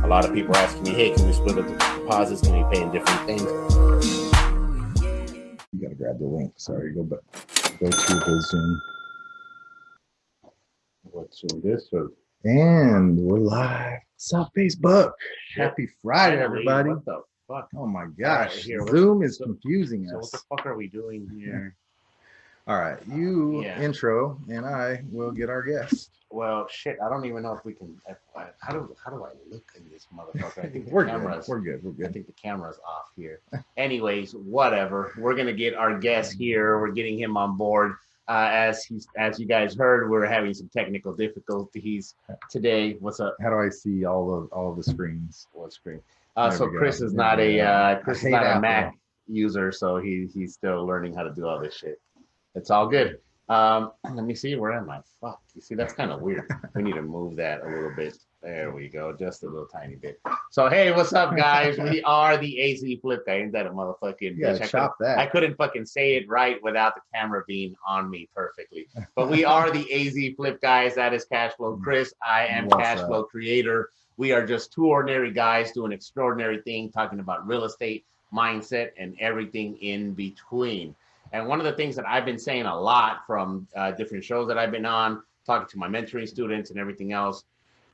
A lot of people are asking me, hey, can we split up the deposits? Can we pay in different things? You gotta grab the link. Sorry, go to the Zoom. What's in this? And we're live. What's up, Facebook? Happy Friday, everybody. What the fuck? Oh my gosh. Right, here, Zoom is confusing so us. what the fuck are we doing here? All right, you intro, and I will get our guest. Well, shit, I don't even know if we can. How do I look in this motherfucker? I think We're good. We're good. I think the camera's off here. Anyways, whatever. We're gonna get our guest here. We're getting him on board. As you guys heard, we're having some technical difficulties today. What's up? How do I see all of the screens? What screen? So Chris is not a Mac user, so he's still learning how to do all this shit. It's all good. Let me see. Where am I? Fuck. You see, that's kind of weird. We need to move that a little bit. There we go. Just a little tiny bit. So, hey, what's up, guys? We are the AZ Flip Guy. Ain't that a motherfucking bitch? I couldn't fucking say it right without the camera being on me perfectly. But we are the AZ Flip Guys. That is Cashflow Chris. I am Cashflow Creator. We are just two ordinary guys doing extraordinary things, talking about real estate, mindset, and everything in between. And one of the things that I've been saying a lot from different shows that I've been on, talking to my mentoring students and everything else,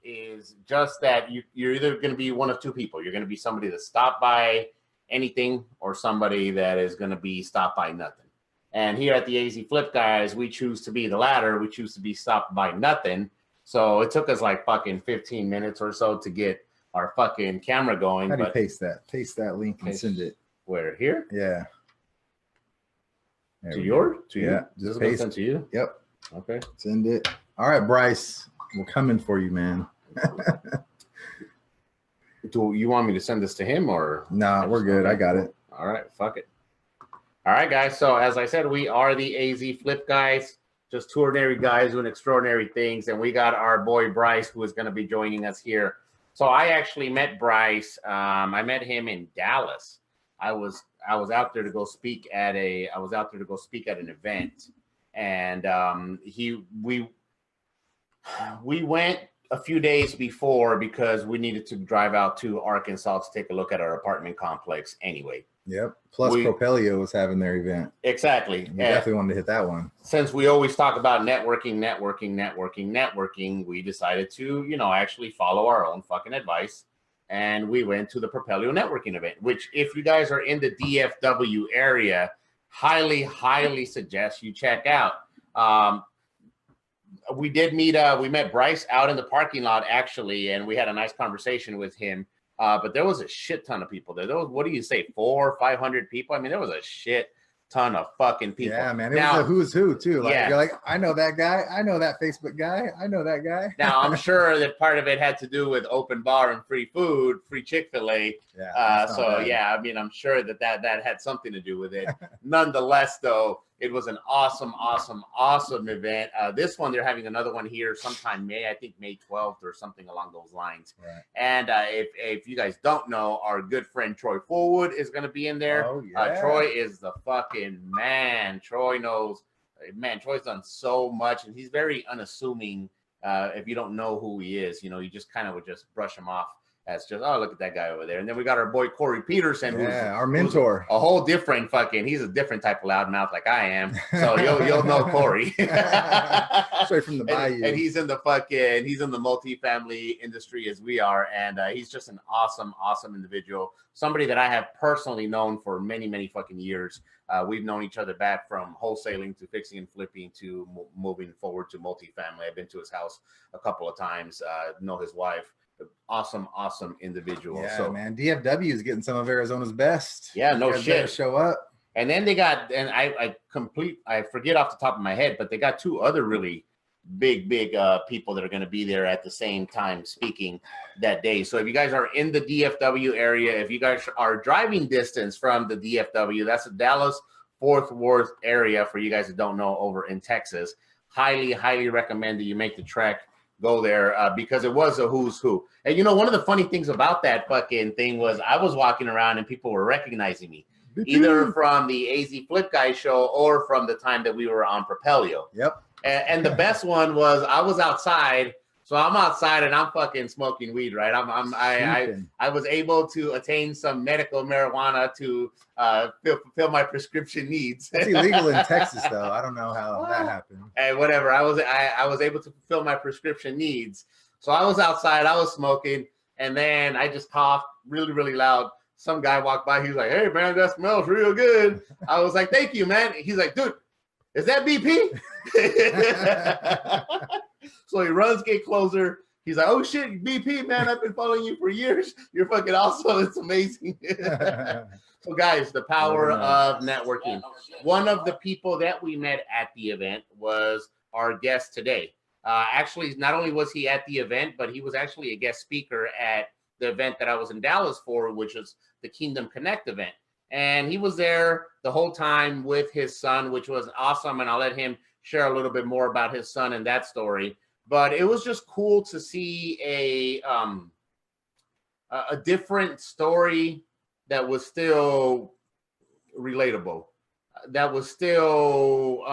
is just that you're either going to be one of two people. You're going to be somebody that stopped by anything or somebody that is going to be stopped by nothing. And here at the AZ Flip Guys, we choose to be the latter. We choose to be stopped by nothing. So it took us like fucking 15 minutes or so to get our fucking camera going. How do you paste that? Paste that link and send it. Where? Here? Yeah. To yours? To you? Yeah. Just paste it to you? Yep. Okay. Send it. All right, Bryce. We're coming for you, man. Do you want me to send this to him or? Nah, we're good. I got it. All right. Fuck it. All right, guys. So as I said, we are the AZ Flip Guys. Just two ordinary guys doing extraordinary things. And we got our boy Bryce, who is going to be joining us here. So I actually met Bryce. I met him in Dallas. I was out there to go speak at an event, and we went a few days before because we needed to drive out to Arkansas to take a look at our apartment complex anyway. Yep. Plus Propelio was having their event. Exactly. We definitely wanted to hit that one. Since we always talk about networking, we decided to, actually follow our own fucking advice. And we went to the Propelio networking event, which if you guys are in the DFW area, highly, highly suggest you check out. We met Bryce out in the parking lot, actually, and we had a nice conversation with him. But there was a shit ton of people there. What do you say, 400 or 500 people? I mean, there was a shit ton of fucking people. Yeah, man. It was a who's who, too. You're like, I know that guy. I know that Facebook guy. I know that guy. Now, I'm sure that part of it had to do with open bar and free food, free Chick-fil-A. Yeah, I mean, I'm sure that had something to do with it. Nonetheless, though, it was an awesome, awesome, awesome event. This one, they're having another one here sometime May 12th or something along those lines. Right. And if you guys don't know, our good friend Troy Forward is going to be in there. Oh, yeah. Troy is the fucking man. Troy knows, man, Troy's done so much, and he's very unassuming. If you don't know who he is, you just kind of would just brush him off. That's just, oh, look at that guy over there. And then we got our boy Corey Peterson, who's our mentor. A whole different he's a different type of loudmouth like I am. So you'll know Corey. Straight from the bayou. And he's in the multifamily industry as we are. And he's just an awesome, awesome individual. Somebody that I have personally known for many, many fucking years. We've known each other back from wholesaling to fixing and flipping to moving forward to multifamily. I've been to his house a couple of times, know his wife. Awesome individual. Yeah, so, man, DFW is getting some of Arizona's best. Yeah, no shit. Show up. And then they got, and I forget off the top of my head, but they got two other really big people that are going to be there at the same time speaking that day. So if you guys are in the DFW area, if you guys are driving distance from the DFW, that's the Dallas Fort Worth area for you guys that don't know, over in Texas. Highly recommend that you make the trek. Go there because it was a who's who. And one of the funny things about that fucking thing was I was walking around and people were recognizing me, either from the AZ Flip Guy show or from the time that we were on Propelio. Yep. And the best one was I was outside. So So I'm outside and I'm fucking smoking weed, right? I was able to attain some medical marijuana to fulfill my prescription needs. It's illegal in Texas, though. I don't know how that happened. Hey, whatever. I was able to fulfill my prescription needs. So I was outside, I was smoking, and then I just coughed really, really loud. Some guy walked by. He was like, "Hey, man, that smells real good." I was like, "Thank you, man." He's like, "Dude, is that BP?" So he runs, get closer. He's like, "Oh shit, BP, man, I've been following you for years. You're fucking awesome. It's amazing." So guys, the power of networking. One of the people that we met at the event was our guest today. Actually, not only was he at the event, but he was actually a guest speaker at the event that I was in Dallas for, which was the Kingdom Connect event. And he was there the whole time with his son, which was awesome. And I'll let him share a little bit more about his son and that story. But it was just cool to see a different story that was still relatable, that was still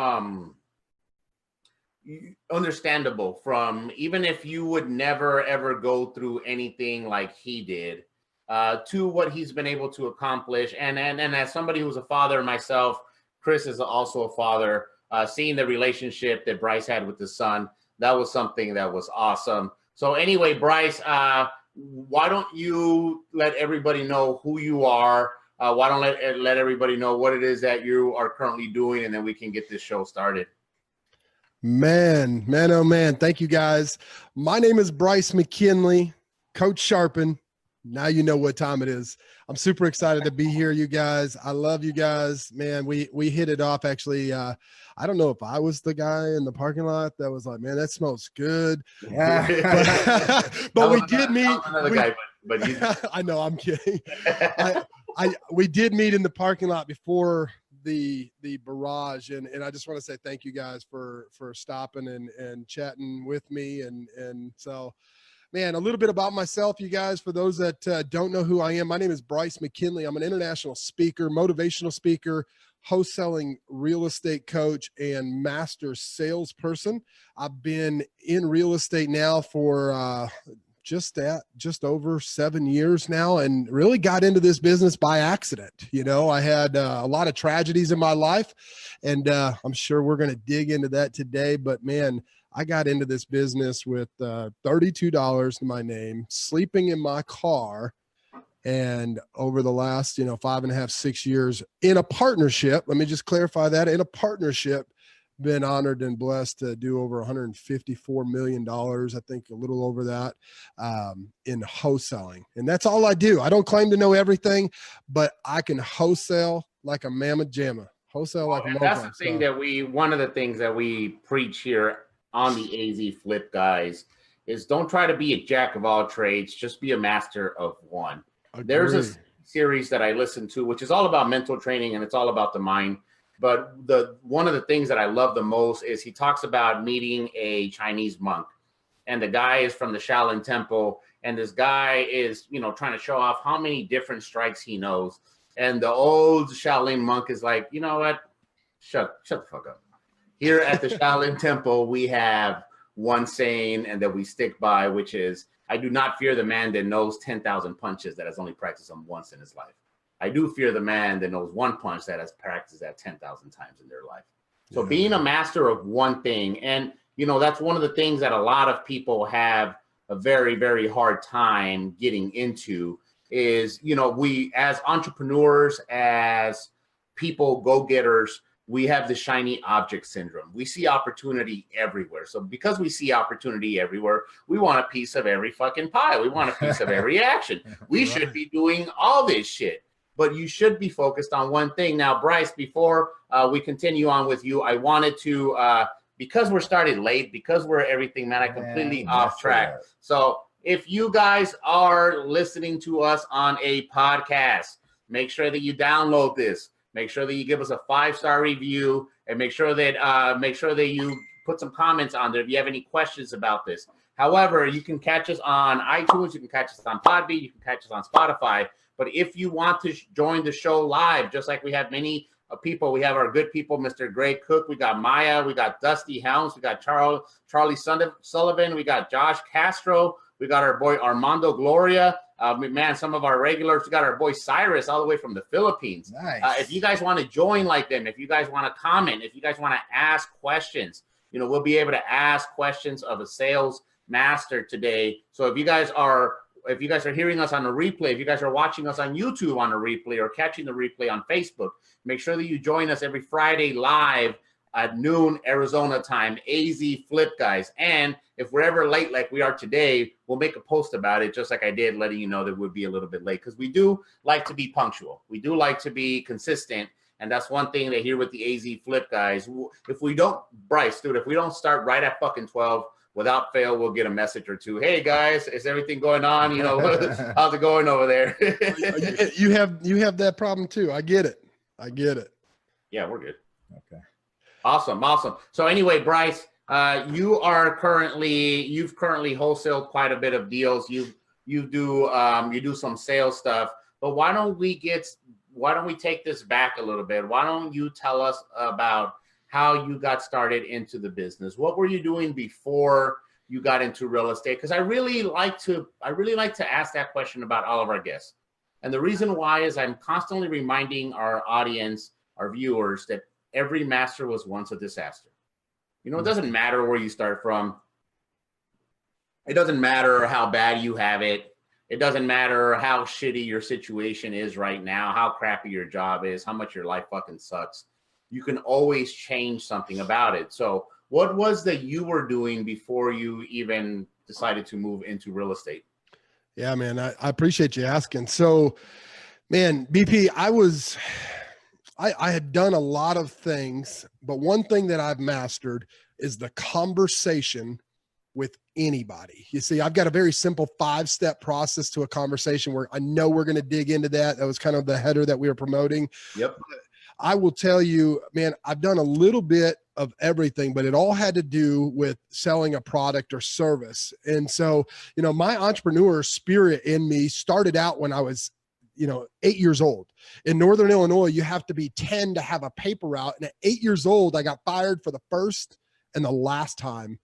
understandable, from even if you would never ever go through anything like he did, to what he's been able to accomplish. And as somebody who's a father myself, Chris is also a father, seeing the relationship that Bryce had with his son, that was something that was awesome. So anyway, Bryce, why don't you let everybody know who you are? Why don't let everybody know what it is that you are currently doing, and then we can get this show started. Man, oh man. Thank you guys. My name is Bryce McKinley, Coach Sharpen. Now you know what time it is. I'm super excited to be here, you guys. I love you guys, man. We hit it off actually. I don't know if I was the guy in the parking lot that was like, "Man, that smells good." Yeah. But we did meet. Another guy, but you... I know, I'm kidding. We did meet in the parking lot before the barrage, and I just want to say thank you guys for stopping and chatting with me. And so, man, a little bit about myself, you guys, for those that don't know who I am. My name is Bryce McKinley. I'm an international speaker, motivational speaker, wholesaling real estate coach, and master salesperson. I've been in real estate now for just over 7 years now, and really got into this business by accident. You know, I had a lot of tragedies in my life, and I'm sure we're going to dig into that today. But man, I got into this business with $32 to my name, sleeping in my car. And over the last, 5.5, 6 years in a partnership, let me just clarify that, in a partnership, been honored and blessed to do over $154 million, I think a little over that, in wholesaling. And that's all I do. I don't claim to know everything, but I can wholesale like a mamma jamma. Wholesale like a mamma. That's the thing that one of the things that we preach here on the AZ Flip, guys, is don't try to be a jack of all trades. Just be a master of one. Agreed. There's a series that I listen to, which is all about mental training, and it's all about the mind. But one of the things that I love the most is he talks about meeting a Chinese monk, and the guy is from the Shaolin Temple, and this guy is, trying to show off how many different strikes he knows. And the old Shaolin monk is like, "You know what? Shut the fuck up. Here at the Shaolin Temple, we have one saying and that we stick by, which is, I do not fear the man that knows 10,000 punches that has only practiced them once in his life. I do fear the man that knows one punch that has practiced that 10,000 times in their life." So being a master of one thing, and that's one of the things that a lot of people have a very, very hard time getting into is, we as entrepreneurs, as people, go-getters, we have the shiny object syndrome. We see opportunity everywhere. So because we see opportunity everywhere, we want a piece of every fucking pie. We want a piece of every action. We should be doing all this shit. But you should be focused on one thing. Now, Bryce, before we continue on with you, I wanted to, because we're started late, because we're everything, man, I completely off track. Right. So if you guys are listening to us on a podcast, make sure that you download this. Make sure that you give us a 5-star review, and make sure that you put some comments on there if you have any questions about this. However, you can catch us on iTunes, you can catch us on Podbean, you can catch us on Spotify. But if you want to join the show live, just like we have many people. We have our good people, Mr. Greg Cook. We got Maya. We got Dusty Helms. We got Charlie Sullivan. We got Josh Castro. We got our boy Armando Gloria. Man, some of our regulars. We got our boy Cyrus all the way from the Philippines. Nice. If you guys want to join like them, if you guys want to comment, if you guys want to ask questions, we'll be able to ask questions of a sales master today. So if you guys are hearing us on the replay, if you guys are watching us on YouTube on the replay or catching the replay on Facebook, make sure that you join us every Friday live at noon Arizona time, AZ Flip, guys. And if we're ever late like we are today, we'll make a post about it, just like I did, letting you know that we'll be a little bit late, because we do like to be punctual. We do like to be consistent. And that's one thing that here with the AZ Flip, guys, if we don't, Bryce, dude, if we don't start right at fucking 12, without fail, we'll get a message or two. Hey guys, is everything going on? How's it going over there? you have that problem too. I get it. Yeah, we're good. Okay. Awesome. So anyway, Bryce, you've currently wholesaled quite a bit of deals. You do some sales stuff, but why don't we take this back a little bit? Why don't you tell us about how you got started into the business? What were you doing before you got into real estate? Because I really like to ask that question about all of our guests. And the reason why is I'm constantly reminding our audience, our viewers, that every master was once a disaster. It doesn't matter where you start from. It doesn't matter how bad you have it. It doesn't matter how shitty your situation is right now, how crappy your job is, how much your life fucking sucks. You can always change something about it. So what was that you were doing before you even decided to move into real estate? Yeah, man, I appreciate you asking. So, man, BP, I had done a lot of things, but one thing that I've mastered is the conversation with anybody. You see, I've got a very simple 5-step process to a conversation where I know we're going to dig into that. That was kind of the header that we were promoting. Yep. I will tell you, man, I've done a little bit of everything, but it all had to do with selling a product or service. And so, my entrepreneur spirit in me started out when I was 8 years old. In Northern Illinois, you have to be 10 to have a paper route. And at 8 years old, I got fired for the first and the last time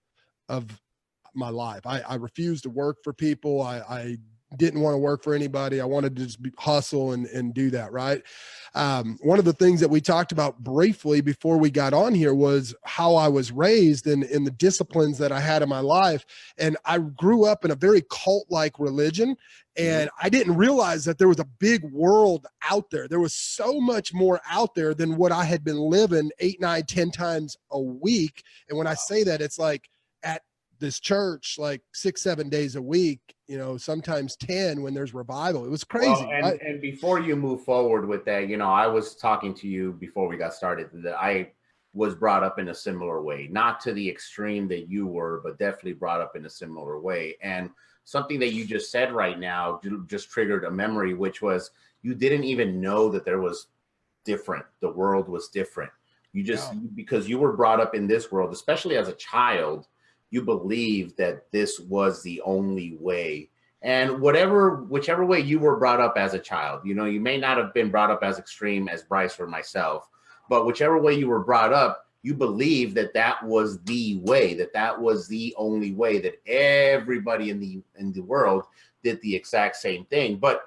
of my life. I refused to work for people. I didn't want to work for anybody. I wanted to just hustle and do that. Right. One of the things that we talked about briefly before we got on here was how I was raised and in the disciplines that I had in my life. And I grew up in a very cult-like religion. And I didn't realize that there was a big world out there. There was so much more out there than what I had been living 8, 9, 10 times a week. And when I say that, it's like at this church, like 6, 7 days a week, sometimes 10 when there's revival. It was crazy. Well, and before you move forward with that, I was talking to you before we got started that I was brought up in a similar way, not to the extreme that you were, but definitely brought up in a similar way. And something that you just said right now just triggered a memory, which was you didn't even know that there was different. The world was different. Because you were brought up in this world, especially as a child, you believed that this was the only way. And whichever way you were brought up as a child, you may not have been brought up as extreme as Bryce or myself, but whichever way you were brought up, you believed that was the way, that was the only way, that everybody in the world did the exact same thing. But,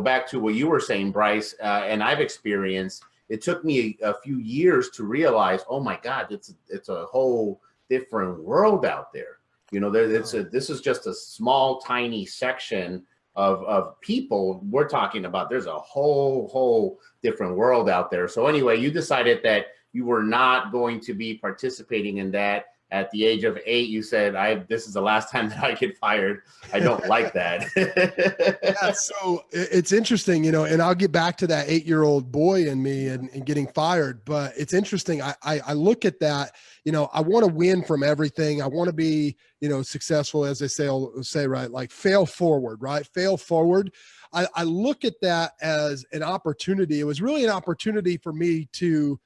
back to what you were saying, Bryce, and I've experienced, it took me a few years to realize, oh my God, it's a whole different world out there. This is just a small, tiny section of people we're talking about. There's a whole different world out there. So anyway, you decided that you were not going to be participating in that. At the age of 8, you said, this is the last time that I get fired. I don't like that. Yeah, so it's interesting, and I'll get back to that 8-year-old boy in me and getting fired. But it's interesting. I look at that, I want to win from everything. I want to be, successful, as they say, right? Like fail forward, right? Fail forward. I look at that as an opportunity. It was really an opportunity for me to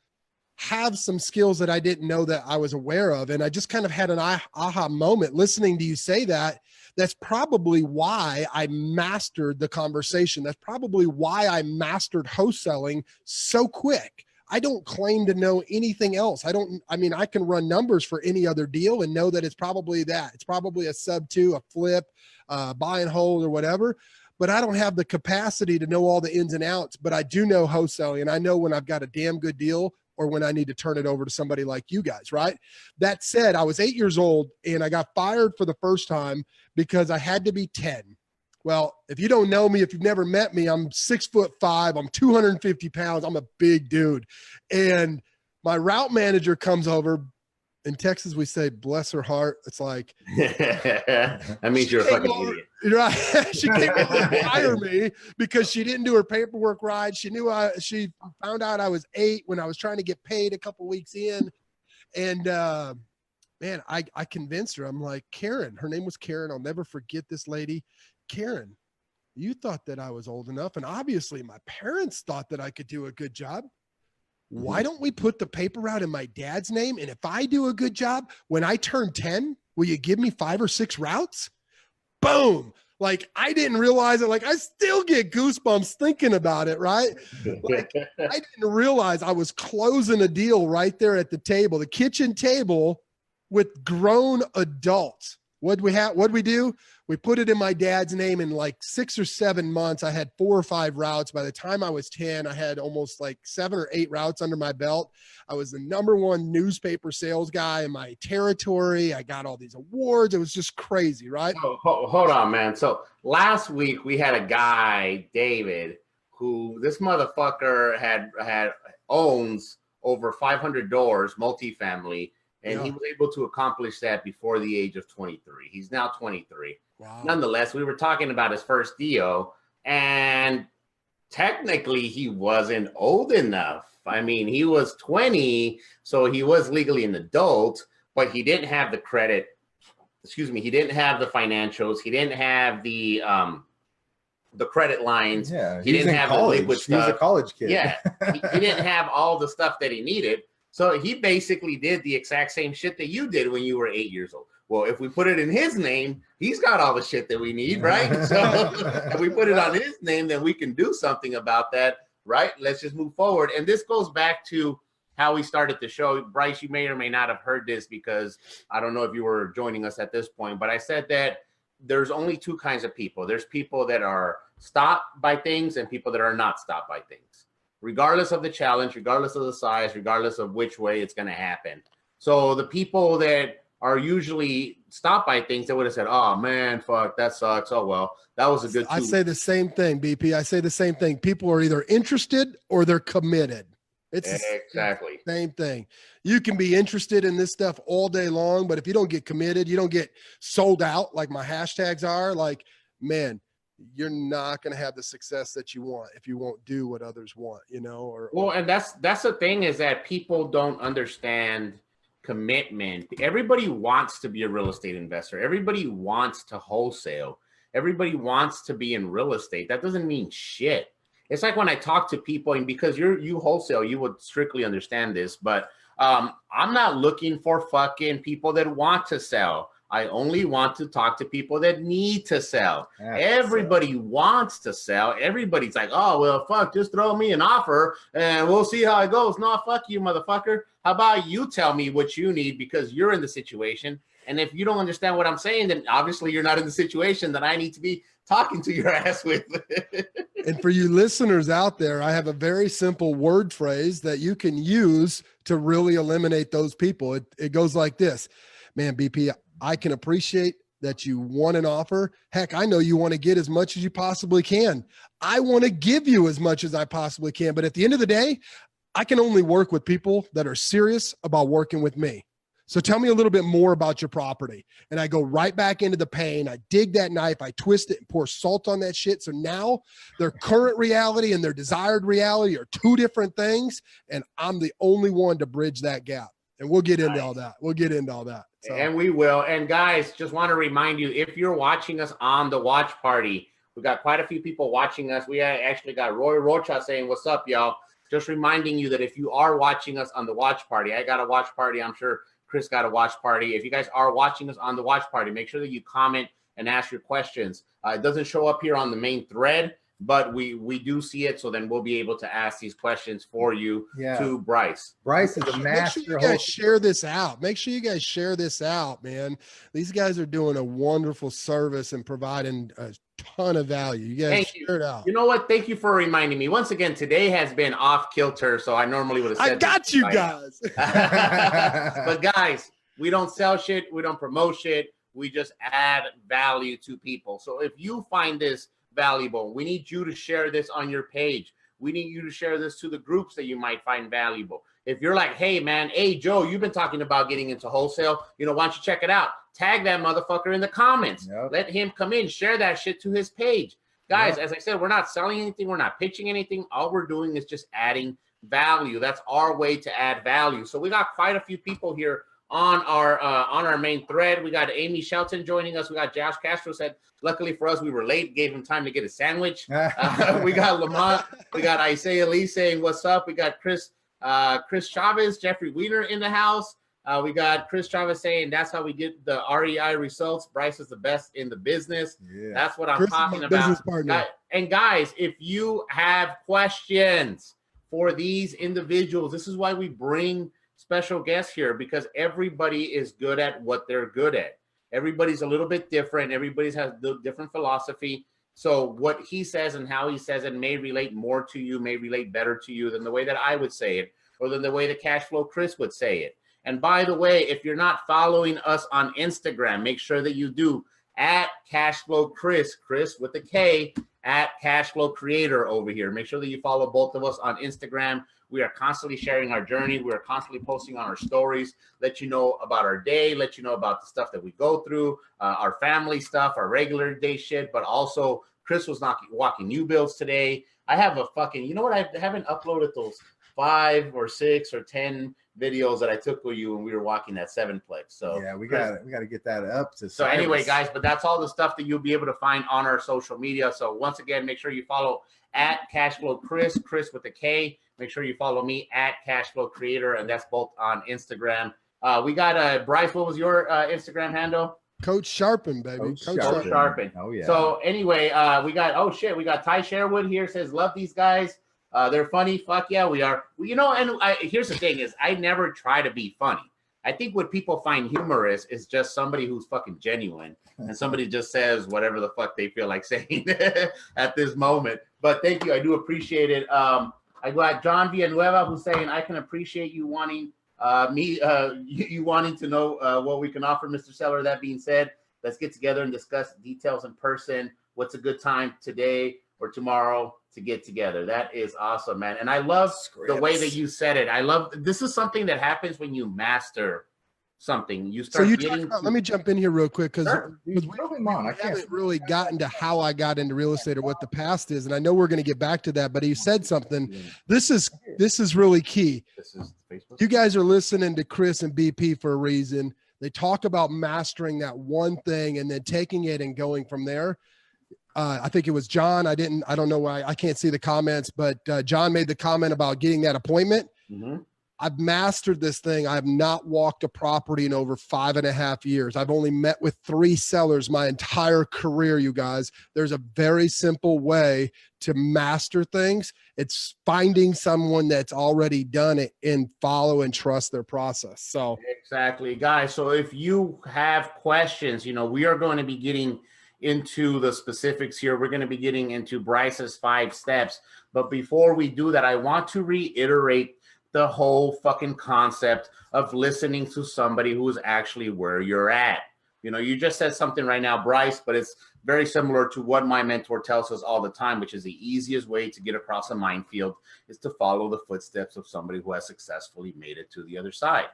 have some skills that I didn't know that I was aware of. And I just kind of had an aha moment listening to you say that. That's probably why I mastered the conversation. That's probably why I mastered wholesaling so quick. I don't claim to know anything else. I mean, I can run numbers for any other deal and know that it's probably that. It's probably a sub 2, a flip, buy and hold or whatever. But I don't have the capacity to know all the ins and outs, but I do know wholesaling, and I know when I've got a damn good deal or when I need to turn it over to somebody like you guys, right? That said, I was 8 years old and I got fired for the first time because I had to be 10. Well, if you don't know me, if you've never met me, I'm 6'5", I'm 250 pounds, I'm a big dude. And my route manager comes over. In Texas, we say, bless her heart. It's like, that means you're a fucking idiot. Right. She came over to fire me because she didn't do her paperwork right. She found out I was 8 when I was trying to get paid a couple weeks in. And man, I convinced her. I'm like, Karen, her name was Karen. I'll never forget this lady. Karen, you thought that I was old enough. And obviously my parents thought that I could do a good job. Why don't we put the paper route in my dad's name? And if I do a good job, when I turn 10, will you give me 5 or 6 routes? Boom. Like, I didn't realize it. Like, I still get goosebumps thinking about it, right? Like, I didn't realize I was closing a deal right there at the table, the kitchen table with grown adults. What'd we do? We put it in my dad's name in like 6 or 7 months. I had 4 or 5 routes. By the time I was 10, I had almost like 7 or 8 routes under my belt. I was the #1 newspaper sales guy in my territory. I got all these awards. It was just crazy, right? Oh, hold on, man. So last week we had a guy, David, who this motherfucker owns over 500 doors, multifamily. And he was able to accomplish that before the age of 23. He's now 23. Wow. Nonetheless, we were talking about his first deal, and technically he wasn't old enough. I mean, he was 20, so he was legally an adult, but he didn't have the credit. Excuse me. He didn't have the financials. He didn't have the credit lines. Yeah, he didn't have college. The liquid stuff. He was a college kid. Yeah, he didn't have all the stuff that he needed. So he basically did the exact same shit that you did when you were 8 years old. Well, if we put it in his name, he's got all the shit that we need, right? So if we put it on his name, then we can do something about that, right? Let's just move forward. And this goes back to how we started the show. Bryce, you may or may not have heard this because I don't know if you were joining us at this point, but I said that there's only 2 kinds of people. There's people that are stopped by things and people that are not stopped by things. Regardless of the challenge, regardless of the size, regardless of which way it's going to happen. So the people that are usually stopped by things, they would have said, oh man, fuck, that sucks. Oh, well, that was a good I say the same thing, BP. I say the same thing. People are either interested or they're committed. It's exactly the same thing. You can be interested in this stuff all day long, but if you don't get committed, you don't get sold out like my hashtags are, like, man, you're not going to have the success that you want if you won't do what others want, you know? Well, and that's the thing, is that people don't understand commitment. Everybody wants to be a real estate investor. Everybody wants to wholesale. Everybody wants to be in real estate. That doesn't mean shit. It's like when I talk to people, and because you wholesale, you would strictly understand this, but I'm not looking for fucking people that want to sell. I only want to talk to people that need to sell. Everybody wants to sell. Everybody's like, oh, well, fuck, just throw me an offer and we'll see how it goes. No, fuck you, motherfucker. How about you tell me what you need because you're in the situation? And if you don't understand what I'm saying, then obviously you're not in the situation that I need to be talking to your ass with. And for you listeners out there, I have a very simple word phrase that you can use to really eliminate those people. It goes like this. Man, BP, I can appreciate that you want an offer. Heck, I know you want to get as much as you possibly can. I want to give you as much as I possibly can. But at the end of the day, I can only work with people that are serious about working with me. So tell me a little bit more about your property. And I go right back into the pain. I dig that knife, I twist it and pour salt on that shit. So now their current reality and their desired reality are 2 different things. And I'm the only one to bridge that gap. And we'll get into all that. We'll get into all that. So. And we will. And guys, just want to remind you, if you're watching us on the watch party, we've got quite a few people watching us. We actually got Roy Rocha saying, what's up, y'all? Just reminding you that if you are watching us on the watch party, I got a watch party. I'm sure Chris got a watch party. If you guys are watching us on the watch party, make sure that you comment and ask your questions. It doesn't show up here on the main thread, but we do see it. So then we'll be able to ask these questions for you to Bryce. Bryce is a master. Make sure you guys share this out. Make sure you guys share this out, man. These guys are doing a wonderful service and providing a ton of value. You guys share it out. You know what? Thank you for reminding me. Once again, today has been off kilter, so I normally would have said I got you guys. But guys, we don't sell shit. We don't promote shit. We just add value to people. So if you find this valuable, we need you to share this on your page. We need you to share this to the groups that you might find valuable. If you're like, hey, man, hey, Joe, you've been talking about getting into wholesale. You know, why don't you check it out? Tag that motherfucker in the comments. Let him come in, share that shit to his page. Guys, as I said, we're not selling anything. We're not pitching anything. All we're doing is just adding value. That's our way to add value. So we got quite a few people here on our main thread. We got Amy Shelton joining us. We got Josh Castro said, luckily for us, we were late, gave him time to get a sandwich. We got Lamont. We got Isaiah Lee saying, what's up? We got Chris Chavez, Jeffrey Wiener in the house. We got Chris Chavez saying, that's how we get the REI results. Bryce is the best in the business. That's what I'm talking about. And guys, if you have questions for these individuals, this is why we bring special guests here, because everybody is good at what they're good at. Everybody's a little bit different. Everybody has a different philosophy. So what he says and how he says it may relate more to you, may relate better to you than the way that I would say it, or than the way the Cash Flow Chris would say it. And by the way, if you're not following us on Instagram, make sure that you do at Cashflow Chris with a K, at Cashflow Creator over here. Make sure that you follow both of us on Instagram. We are constantly sharing our journey. We are constantly posting on our stories, let you know about our day, let you know about the stuff that we go through, our family stuff, our regular day shit, but also Chris was walking new builds today. I have a fucking, you know what? I haven't uploaded those 5 or 6 or 10 videos that I took with you when we were walking that 7-plex. So yeah, we got to get that up to. So anyway, guys, but that's all the stuff that you'll be able to find on our social media. So once again, make sure you follow at Cashflow Chris with a K. Make sure you follow me at Cashflow Creator, and that's both on Instagram. We got Bryce. What was your Instagram handle? Coach Sharpen, baby. Coach Sharpen. Oh yeah. So anyway, we got we got Ty Sherwood here. Says love these guys. They're funny. Fuck yeah, we are. You know, and here's the thing: is I never try to be funny. I think what people find humorous is just somebody who's fucking genuine, and somebody just says whatever the fuck they feel like saying at this moment. But thank you, I do appreciate it. I got John Villanueva who's saying I can appreciate you wanting you wanting to know what we can offer, Mr. Seller. That being said, let's get together and discuss details in person. What's a good time today or tomorrow to get together? That is awesome, man. And I love the way that you said it. I love, this is something that happens when you master something. You start let me jump in here real quick, because we I haven't really gotten to how I got into real estate or what the past is, and I know we're going to get back to that, but he said something. This is really key. This is Facebook. You guys are listening to Chris and BP for a reason. They talk about mastering that one thing and then taking it and going from there. I think it was John. I don't know why I can't see the comments, but John made the comment about getting that appointment. Mm-hmm. I've mastered this thing. I have not walked a property in over 5.5 years. I've only met with 3 sellers my entire career, you guys. There's a very simple way to master things. It's finding someone that's already done it and follow and trust their process. So exactly, guys. So if you have questions, you know, we are going to be getting into the specifics here. We're going to be getting into Bryce's 5 steps. But before we do that, I want to reiterate the whole fucking concept of listening to somebody who's actually where you're at. You know, you just said something right now, Bryce, but it's very similar to what my mentor tells us all the time, which is the easiest way to get across a minefield is to follow the footsteps of somebody who has successfully made it to the other side.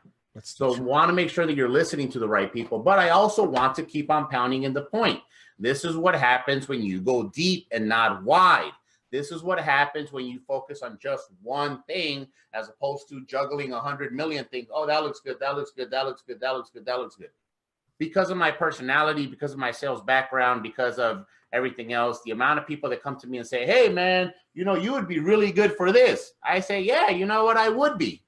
So want to make sure that you're listening to the right people, but I also want to keep on pounding in the point. This is what happens when you go deep and not wide. This is what happens when you focus on just one thing as opposed to juggling 100 million things. Oh, that looks good. That looks good. That looks good. That looks good. That looks good. Because of my personality, because of my sales background, because of everything else, the amount of people that come to me and say, hey, man, you know, you would be really good for this. I say, yeah, you know what? I would be.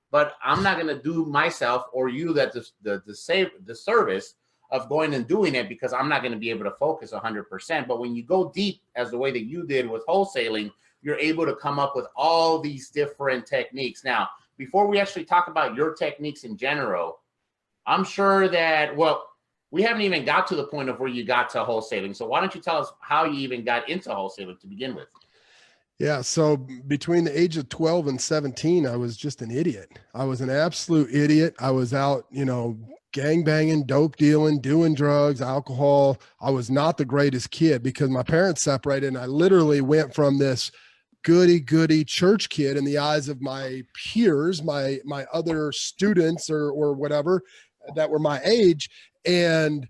But I'm not going to do myself or you that the service of going and doing it because I'm not going to be able to focus 100%. But when you go deep as the way that you did with wholesaling, you're able to come up with all these different techniques. Now, before we actually talk about your techniques in general, I'm sure that, well, we haven't even got to the point of where you got to wholesaling. So why don't you tell us how you even got into wholesaling to begin with? Yeah. So between the age of 12 and 17, I was just an idiot. I was an absolute idiot. I was out, gang banging, dope dealing, doing drugs, alcohol. I was not the greatest kid because my parents separated, and I literally went from this goody church kid in the eyes of my peers, my other students or whatever that were my age. And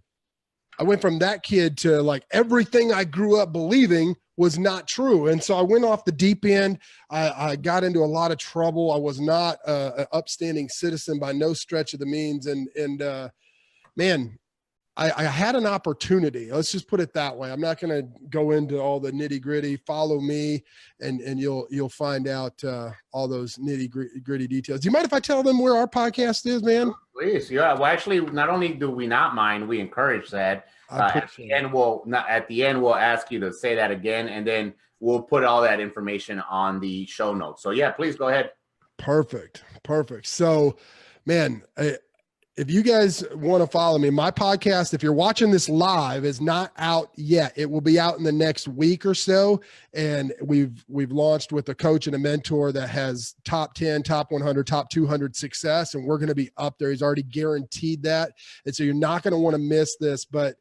I went from that kid to like everything I grew up believing was not true. And so I went off the deep end. I got into a lot of trouble. I was not an upstanding citizen by no stretch of the means. And man, I had an opportunity. Let's just put it that way. I'm not going to go into all the nitty gritty. Follow me and you'll find out all those nitty gritty details. Do you mind if I tell them where our podcast is, man? Please. Yeah. Well, actually, not only do we not mind, we encourage that. At the end, we'll ask you to say that again, and then we'll put all that information on the show notes. So yeah, please go ahead. Perfect. So, man, if you guys want to follow me, my podcast, if you're watching this live, is not out yet. It will be out in the next week or so. And we've launched with a coach and a mentor that has top 10, top 100, top 200 success. And we're going to be up there. He's already guaranteed that. And so you're not going to want to miss this, but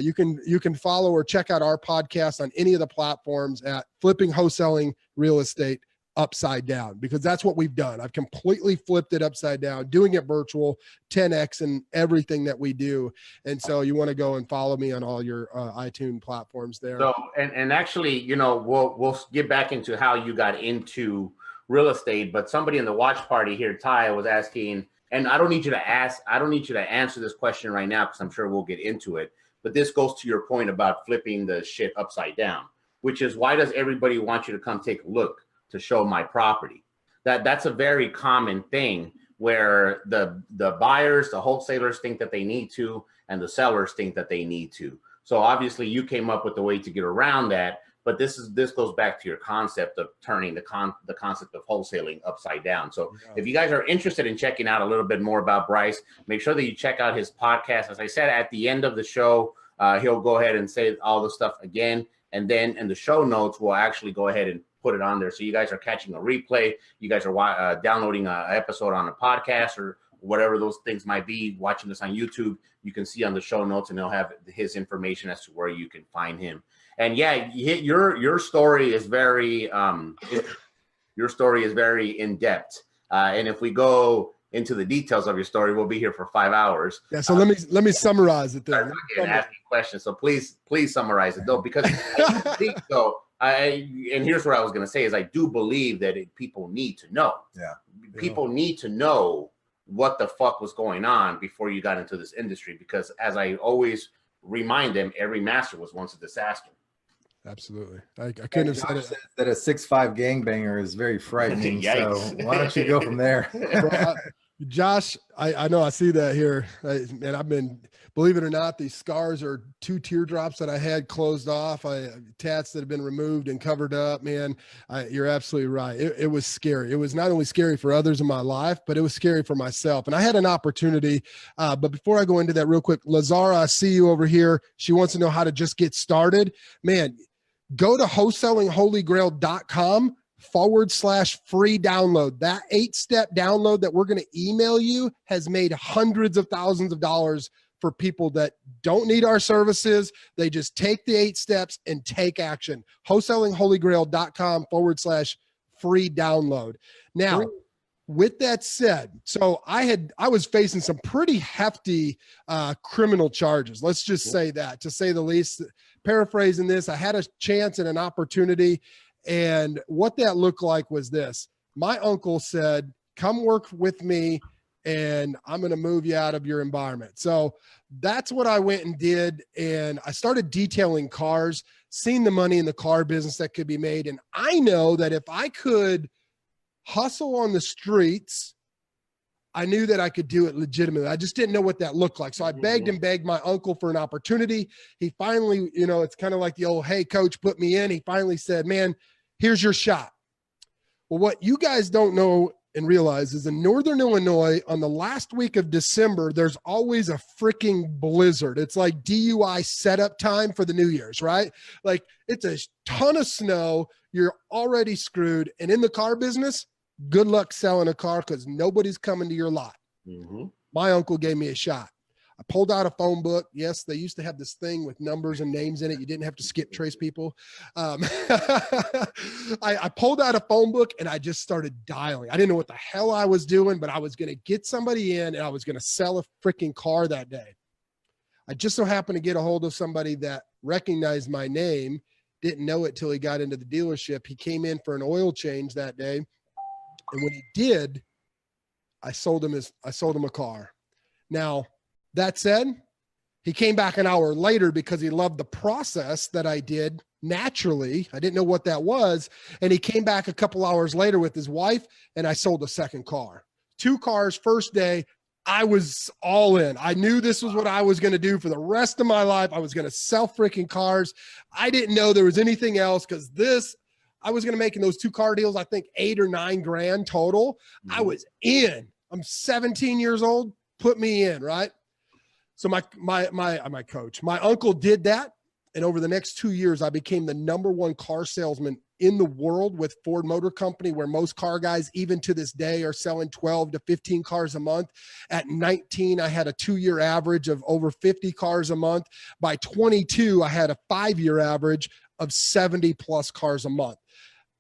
you can follow or check out our podcast on any of the platforms at Flipping Wholesaling Real Estate Upside Down, because that's what we've done. I've completely flipped it upside down, doing it virtual, 10X and everything that we do. And so you want to go and follow me on all your iTunes platforms there. So, and actually, we'll get back into how you got into real estate, but somebody in the watch party here, Ty, was asking, and I don't need you to answer this question right now, because I'm sure we'll get into it, but this goes to your point about flipping the shit upside down, which is, why does everybody want you to come take a look to show my property? That's a very common thing, where the buyers, the wholesalers think that they need to, and the sellers think that they need to. So obviously you came up with a way to get around that, but this goes back to your concept of turning the concept of wholesaling upside down. So if you guys are interested in checking out a little bit more about Bryce, make sure that you check out his podcast. As I said, at the end of the show, he'll go ahead and say all the stuff again, and then in the show notes, we'll actually go ahead and put it on there. So you guys are catching a replay. You guys are downloading an episode on a podcast or whatever those things might be, watching this on YouTube. You can see on the show notes, and they'll have his information as to where you can find him. And yeah, your story is very in depth. And if we go into the details of your story, we'll be here for 5 hours. Yeah. So let me summarize it there. And ask me questions. So please summarize it though, because I think so. And here's what I was going to say is, I do believe that people need to know. Yeah. People need to know what the fuck was going on before you got into this industry, because as I always remind them, every master was once a disaster. Absolutely. I couldn't have said it. That a 6'5" gangbanger is very frightening. So why don't you go from there? Josh, I know I see that here. And I've been, believe it or not, these scars are 2 teardrops that I had closed off. Tats that have been removed and covered up, man. You're absolutely right. It was scary. It was not only scary for others in my life, but it was scary for myself. And I had an opportunity. But before I go into that real quick, Lazara, I see you over here. She wants to know how to just get started. Man, go to wholesalingholygrail.com /free download. That 8-step download that we're going to email you has made hundreds of thousands of dollars for people that don't need our services. They just take the 8 steps and take action. wholesalingholygrail.com /free download. Now, with that said, so I was facing some pretty hefty criminal charges. Let's just say that, to say the least. Paraphrasing this, I had a chance and an opportunity. And what that looked like was this. My uncle said, come work with me and I'm going to move you out of your environment. So that's what I went and did. And I started detailing cars, seeing the money in the car business that could be made. And I know that if I could hustle on the streets, I knew that I could do it legitimately. I just didn't know what that looked like. So I begged and begged my uncle for an opportunity. He finally, you know, it's kind of like the old, hey, coach, put me in. He finally said, man, here's your shot. Well, what you guys don't know and realize is in Northern Illinois on the last week of December, there's always a freaking blizzard. It's like DUI setup time for the New Year's, right? Like it's a ton of snow. You're already screwed. And in the car business, good luck selling a car because nobody's coming to your lot. My uncle gave me a shot. I pulled out a phone book. Yes, they used to have this thing with numbers and names in it. You didn't have to skip trace people. I pulled out a phone book and I just started dialing. I didn't know what the hell I was doing, but I was going to get somebody in and I was going to sell a freaking car that day. I just so happened to get a hold of somebody that recognized my name, didn't know it till he got into the dealership. He came in for an oil change that day. And when he did, I sold him a car. Now, that said, he came back an hour later because he loved the process that I did naturally. I didn't know what that was. And he came back a couple hours later with his wife and I sold a second car. 2 cars, first day. I was all in. I knew this was what I was going to do for the rest of my life. I was going to sell freaking cars. I didn't know there was anything else because I was going to make in those 2 car deals, I think 8 or 9 grand total. I was in. I'm 17 years old. Put me in, right? So my coach, my uncle did that. And over the next 2 years, I became the #1 car salesman in the world with Ford Motor Company, where most car guys, even to this day, are selling 12 to 15 cars a month. At 19, I had a 2-year average of over 50 cars a month. By 22, I had a 5-year average of 70 plus cars a month.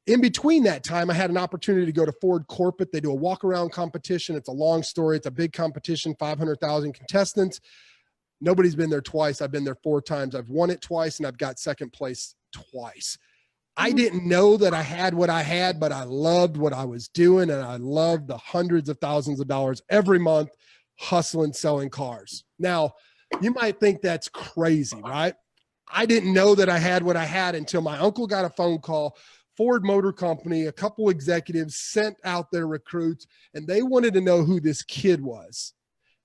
In between that time, I had an opportunity to go to Ford Corporate. They do a walk-around competition. It's a long story. It's a big competition, 500,000 contestants. Nobody's been there twice. I've been there 4 times. I've won it twice, and I've got second place twice. I didn't know that I had what I had, but I loved what I was doing, and I loved the hundreds of thousands of dollars every month hustling, selling cars. Now, you might think that's crazy, right? I didn't know that I had what I had until my uncle got a phone call. Ford Motor Company, a couple executives sent out their recruits, and they wanted to know who this kid was.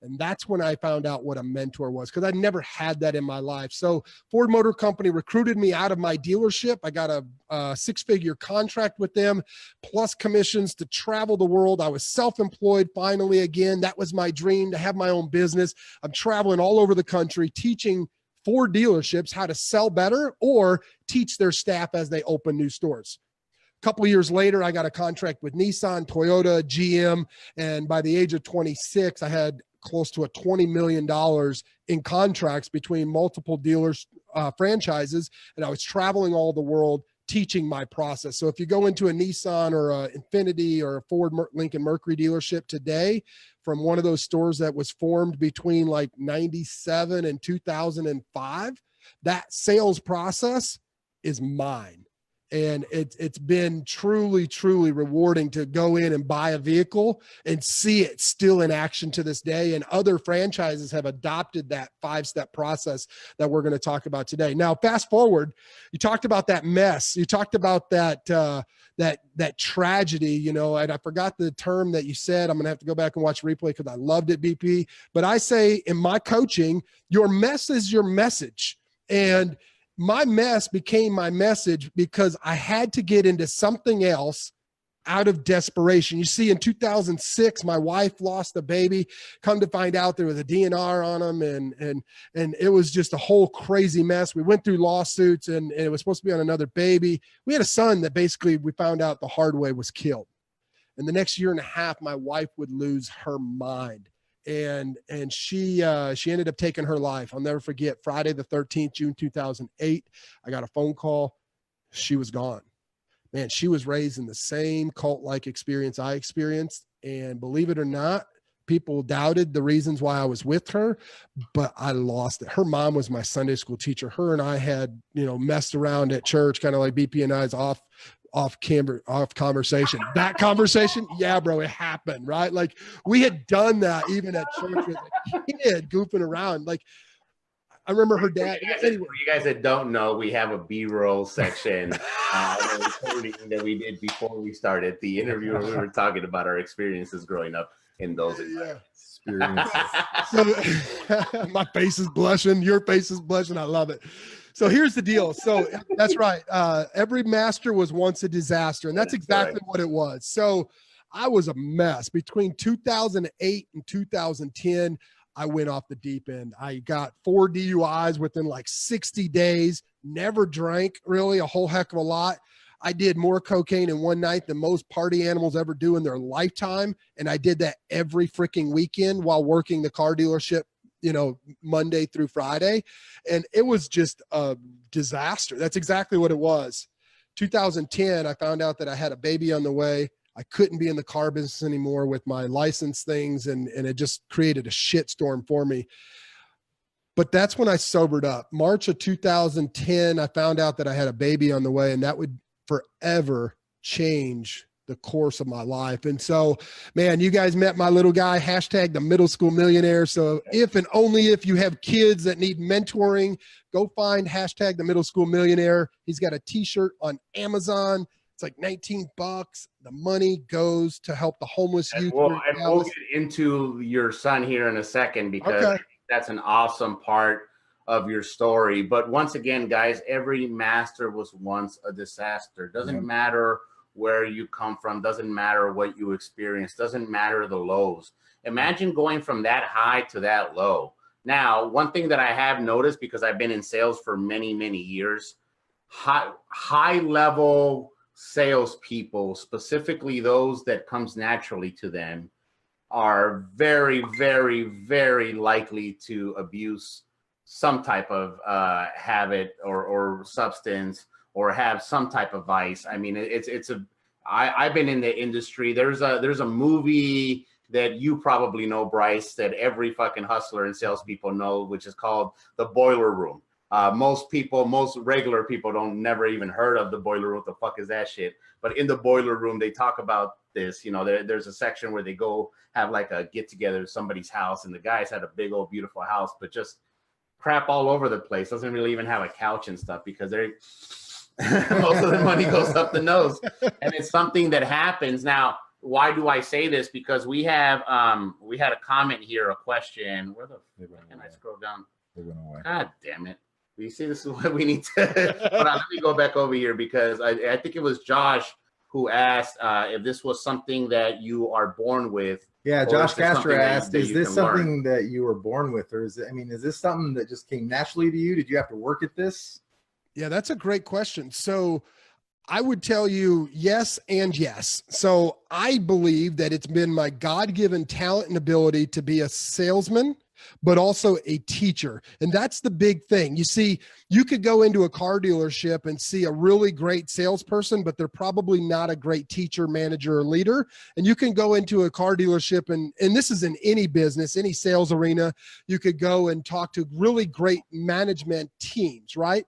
And that's when I found out what a mentor was, because I'd never had that in my life. So Ford Motor Company recruited me out of my dealership. I got a 6-figure contract with them, plus commissions to travel the world. I was self-employed finally again. That was my dream, to have my own business. I'm traveling all over the country teaching Ford dealerships how to sell better or teach their staff as they open new stores. A couple of years later, I got a contract with Nissan, Toyota, GM, and by the age of 26, I had close to $20 million in contracts between multiple dealers, franchises, and I was traveling all the world teaching my process. So if you go into a Nissan or a Infiniti or a Ford Lincoln Mercury dealership today, from one of those stores that was formed between like 97 and 2005, that sales process is mine. And it's been truly, truly rewarding to go in and buy a vehicle and see it still in action to this day. And other franchises have adopted that 5-step process that we're going to talk about today. Now, fast forward, you talked about that mess. You talked about that tragedy, you know, and I forgot the term that you said. I'm going to have to go back and watch the replay because I loved it, BP. But I say in my coaching, your mess is your message. And my mess became my message because I had to get into something else out of desperation. You see, in 2006, my wife lost a baby. Come to find out there was a DNR on him, and it was just a whole crazy mess. We went through lawsuits, and it was supposed to be on another baby. We had a son that basically we found out the hard way was killed. And the next year and a half, my wife would lose her mind. And she ended up taking her life. I'll never forget, Friday the 13th, June 2008, I got a phone call. She was gone. Man, she was raised in the same cult-like experience I experienced. And believe it or not, people doubted the reasons why I was with her, but I lost it. Her mom was my Sunday school teacher. Her and I had, you know, messed around at church, kind of like BP and I's off conversation. That conversation, yeah, bro, it happened, right? Like we had done that even at church as a kid, goofing around. Like I remember her dad. For you guys that don't know, we have a B-roll section recording that we did before we started the interview where we were talking about our experiences growing up in those experiences. So, my face is blushing. Your face is blushing. I love it. So here's the deal. So that's right. Every master was once a disaster, and that's exactly what it was. So I was a mess. Between 2008 and 2010, I went off the deep end. I got 4 DUIs within like 60 days, never drank really a whole heck of a lot. I did more cocaine in one night than most party animals ever do in their lifetime. And I did that every freaking weekend while working the car dealership, you know, Monday through Friday. And it was just a disaster. That's exactly what it was. 2010, I found out that I had a baby on the way. I couldn't be in the car business anymore with my license things, and it just created a shitstorm for me. But that's when I sobered up. March of 2010, I found out that I had a baby on the way, and that would forever change the course of my life. And so, man, you guys met my little guy, hashtag the middle school millionaire. So if and only if you have kids that need mentoring, go find hashtag the middle school millionaire. He's got a t-shirt on Amazon. It's like $19. The money goes to help the homeless youth. And we'll get into your son here in a second, because that's an awesome part of your story. But once again, guys, every master was once a disaster. Doesn't matter where you come from. Doesn't matter what you experience. Doesn't matter the lows. Imagine going from that high to that low. Now, one thing that I have noticed, because I've been in sales for many, many years, high level salespeople, specifically those that comes naturally to them, are very, very, very likely to abuse some type of habit or substance, or have some type of vice. I mean, I've been in the industry. There's a movie that you probably know, Bryce, that every fucking hustler and salespeople know, which is called The Boiler Room. Most regular people don't never even heard of The Boiler Room. What the fuck is that shit? But in The Boiler Room, they talk about this. You know, there's a section where they go have like a get together at somebody's house, and the guys had a big old beautiful house, but just crap all over the place. Doesn't really even have a couch and stuff, because they're most of the money goes up the nose. And it's something that happens. Now, why do I say this? Because we had a comment here, a question. Where the fuck can I scroll down? God damn it. You see, this is what we need to hold on, let me go back over here, because I think it was Josh who asked if this was something that you are born with. Yeah, Josh Castro asked, is this something that you were born with, or is this something that just came naturally to you? Did you have to work at this? Yeah, that's a great question. So I would tell you yes and yes. So I believe that it's been my God-given talent and ability to be a salesman, but also a teacher. And that's the big thing. You see, you could go into a car dealership and see a really great salesperson, but they're probably not a great teacher, manager, or leader. And you can go into a car dealership, and this is in any business, any sales arena, you could go and talk to really great management teams, right?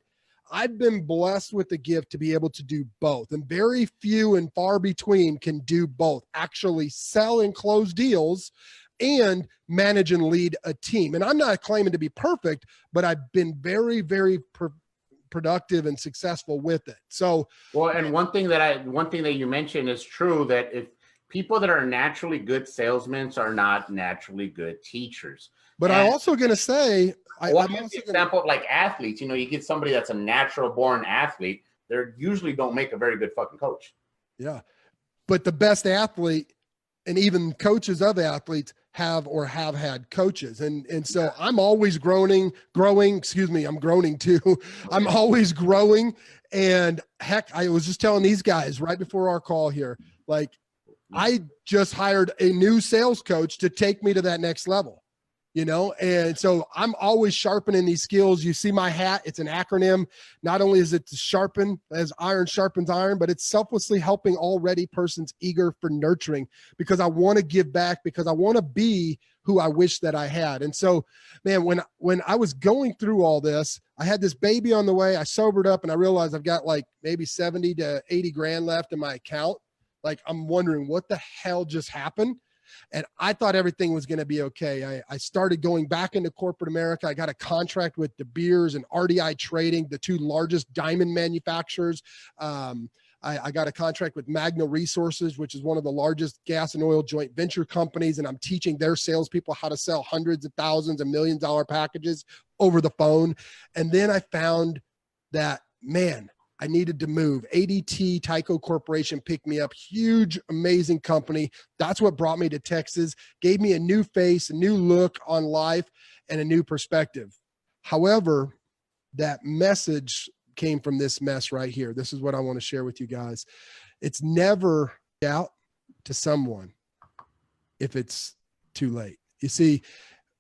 I've been blessed with the gift to be able to do both, and very few and far between can do both, actually sell and close deals and manage and lead a team. And I'm not claiming to be perfect, but I've been very, very productive and successful with it. So, well, and one thing that you mentioned is true, that if people that are naturally good salesmen are not naturally good teachers. But I'm also going to say, example of like athletes, you know, you get somebody that's a natural born athlete, they usually don't make a very good fucking coach. Yeah. But the best athlete, and even coaches of athletes, have had coaches. And so I'm always growing, I'm groaning too. I'm always growing. And heck, I was just telling these guys right before our call here, like, I just hired a new sales coach to take me to that next level, you know? And so I'm always sharpening these skills. You see my hat, it's an acronym. Not only is it to sharpen, as iron sharpens iron, but it's selflessly helping already persons eager for nurturing, because I want to give back, because I want to be who I wish that I had. And so, man, when I was going through all this, I had this baby on the way, I sobered up, and I realized I've got like maybe 70 to 80 grand left in my account. Like, I'm wondering what the hell just happened. And I thought everything was going to be okay. I started going back into corporate America. I got a contract with De Beers and RDI Trading, the two largest diamond manufacturers. I got a contract with Magna Resources, which is one of the largest gas and oil joint venture companies. And I'm teaching their salespeople how to sell hundreds of thousands and $1,000,000 packages over the phone. And then I found that, man, I needed to move. ADT Tyco Corporation picked me up. Huge, amazing company. That's what brought me to Texas, gave me a new face, a new look on life, and a new perspective. However, that message came from this mess right here. This is what I want to share with you guys. It's never out to someone if it's too late. You see,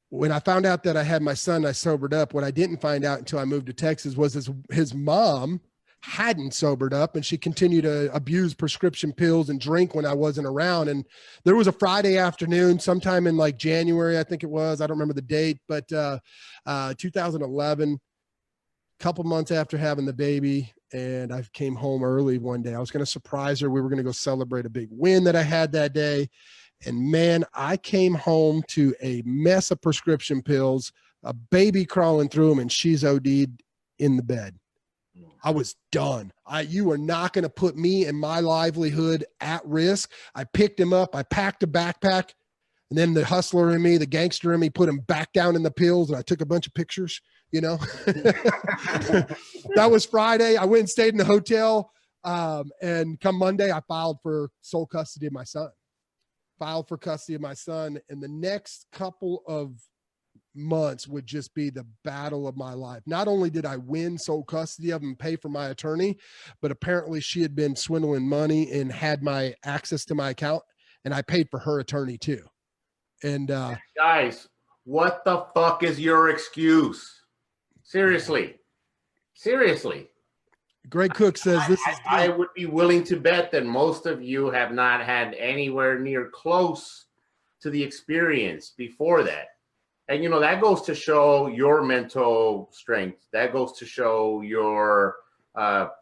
when I found out that I had my son, I sobered up. What I didn't find out until I moved to Texas was his mom hadn't sobered up, and she continued to abuse prescription pills and drink when I wasn't around. And there was a Friday afternoon, sometime in like January, I think it was, I don't remember the date, but 2011, couple months after having the baby, and I came home early one day. I was going to surprise her. We were going to go celebrate a big win that I had that day. And man, I came home to a mess of prescription pills, a baby crawling through them, and she's OD'd in the bed. I was done. You are not going to put me and my livelihood at risk. I picked him up. I packed a backpack, and then the hustler in me, the gangster in me, put him back down in the pills, and I took a bunch of pictures, you know. That was Friday. I went and stayed in the hotel, and come Monday, I filed for sole custody of my son. Filed for custody of my son, and the next couple of months would just be the battle of my life. Not only did I win sole custody of him and pay for my attorney, but apparently she had been swindling money and had my access to my account, and I paid for her attorney too. And guys, what the fuck is your excuse? Seriously. Greg Cook says I would be willing to bet that most of you have not had anywhere near close to the experience before that. And, you know, that goes to show your mental strength. That goes to show your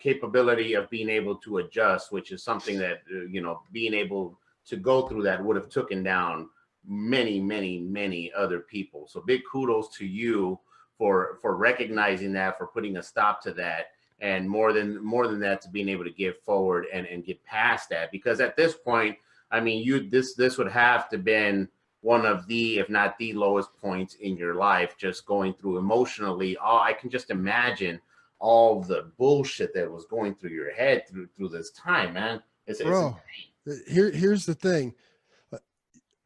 capability of being able to adjust, which is something that, you know, being able to go through that would have taken down many other people. So big kudos to you for recognizing that, for putting a stop to that. And more than that, to being able to give forward and get past that. Because at this point, I mean, this would have to been one of the, if not the lowest points in your life, just going through emotionally. Oh, I can just imagine all the bullshit that was going through your head through this time, man. Bro, here's the thing.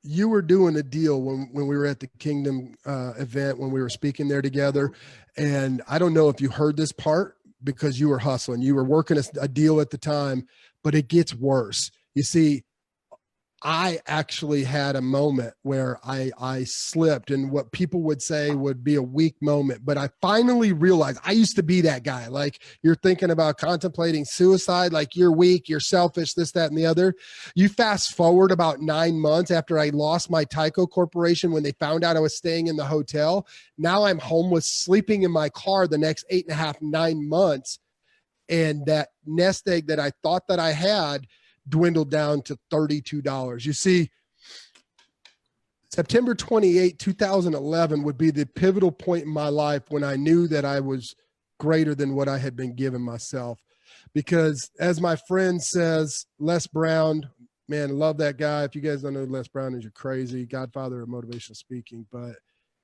You were doing a deal when we were at the Kingdom event, when we were speaking there together. And I don't know if you heard this part, because you were hustling, you were working a deal at the time, but it gets worse. You see, I actually had a moment where I slipped, and what people would say would be a weak moment. But I finally realized I used to be that guy. Like, you're thinking about contemplating suicide, like you're weak, you're selfish, this, that, and the other. You fast forward about 9 months after I lost my Tyco Corporation, when they found out I was staying in the hotel. Now I'm homeless, sleeping in my car the next 8.5, 9 months. And that nest egg that I thought that I had dwindled down to $32. You see, September 28, 2011 would be the pivotal point in my life when I knew that I was greater than what I had been given myself. Because as my friend says, Les Brown, man, love that guy. If you guys don't know who Les Brown is, you're crazy. Godfather of motivational speaking. But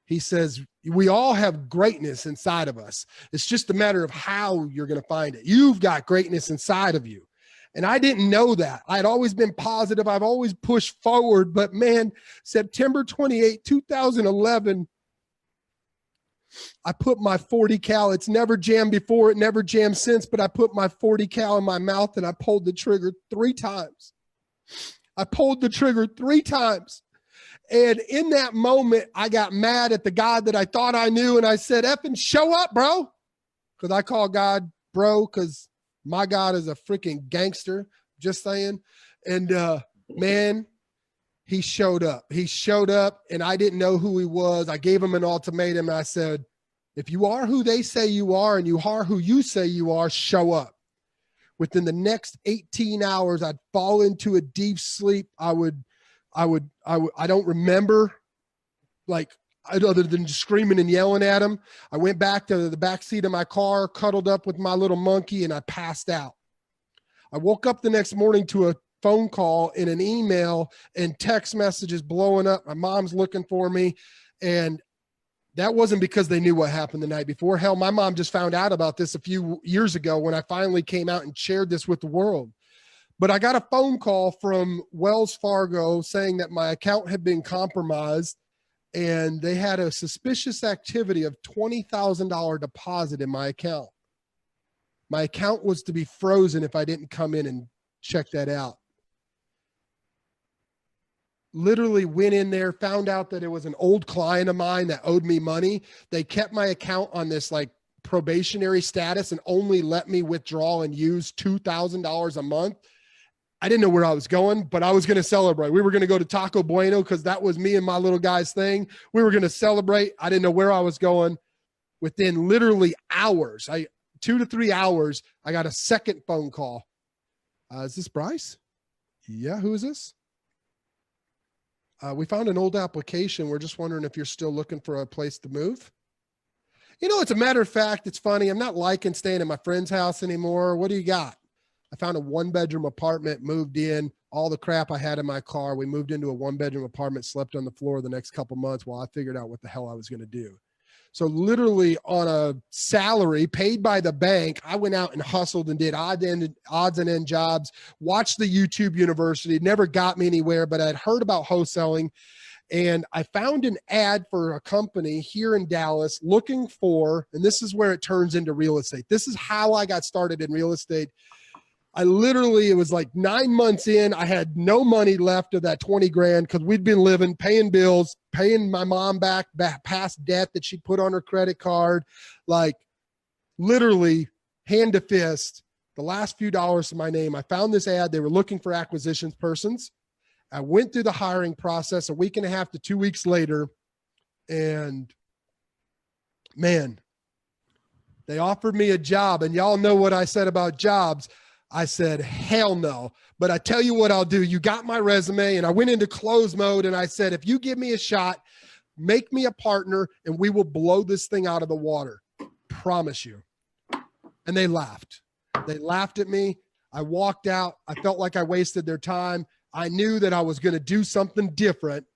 he says, we all have greatness inside of us. It's just a matter of how you're going to find it. You've got greatness inside of you. And I didn't know that. I'd always been positive. I've always pushed forward. But man, September 28, 2011, I put my 40 cal. It's never jammed before. It never jammed since. But I put my 40 cal in my mouth, and I pulled the trigger 3 times. I pulled the trigger 3 times. And in that moment, I got mad at the God that I thought I knew. And I said, effing show up, bro. Because I call God bro, because my God is a freaking gangster, just saying. And man, he showed up. He showed up, and I didn't know who he was. I gave him an ultimatum. And I said, if you are who they say you are, and you are who you say you are, show up. Within the next 18 hours, I'd fall into a deep sleep. I would I don't remember, like, other than just screaming and yelling at him. I went back to the back seat of my car, cuddled up with my little monkey, and I passed out. I woke up the next morning to a phone call and an email and text messages blowing up. My mom's looking for me. And that wasn't because they knew what happened the night before. Hell, my mom just found out about this a few years ago when I finally came out and shared this with the world. But I got a phone call from Wells Fargo saying that my account had been compromised and they had a suspicious activity of $20,000 deposit in my account. My account was to be frozen if I didn't come in and check that out. Literally went in there, found out that it was an old client of mine that owed me money. They kept my account on this like probationary status and only let me withdraw and use $2,000 a month. I didn't know where I was going, but I was going to celebrate. We were going to go to Taco Bueno because that was me and my little guy's thing. We were going to celebrate. I didn't know where I was going. Within literally hours, 2 to 3 hours, I got a second phone call. Is this Bryce? Yeah, who is this? We found an old application. We're just wondering if you're still looking for a place to move. You know, it's a matter of fact, it's funny. I'm not liking staying at my friend's house anymore. What do you got? I found a 1-bedroom apartment, moved in, all the crap I had in my car. We moved into a 1-bedroom apartment, slept on the floor the next couple months while I figured out what the hell I was going to do. So literally on a salary paid by the bank, I went out and hustled and did odds and end jobs, watched the YouTube University. It never got me anywhere, but I'd heard about wholesaling. And I found an ad for a company here in Dallas looking for, and this is where it turns into real estate. This is how I got started in real estate. It was like 9 months in, I had no money left of that 20 grand because we'd been living, paying bills, paying my mom back past debt that she put on her credit card, like literally hand to fist, the last few dollars to my name. I found this ad. They were looking for acquisitions persons. I went through the hiring process a week and a half to 2 weeks later, and man, they offered me a job. And y'all know what I said about jobs. I said, hell no. But I tell you what I'll do. You got my resume, and I went into close mode, and I said, if you give me a shot, make me a partner, and we will blow this thing out of the water. Promise you. And they laughed. They laughed at me. I walked out. I felt like I wasted their time. I knew that I was going to do something different,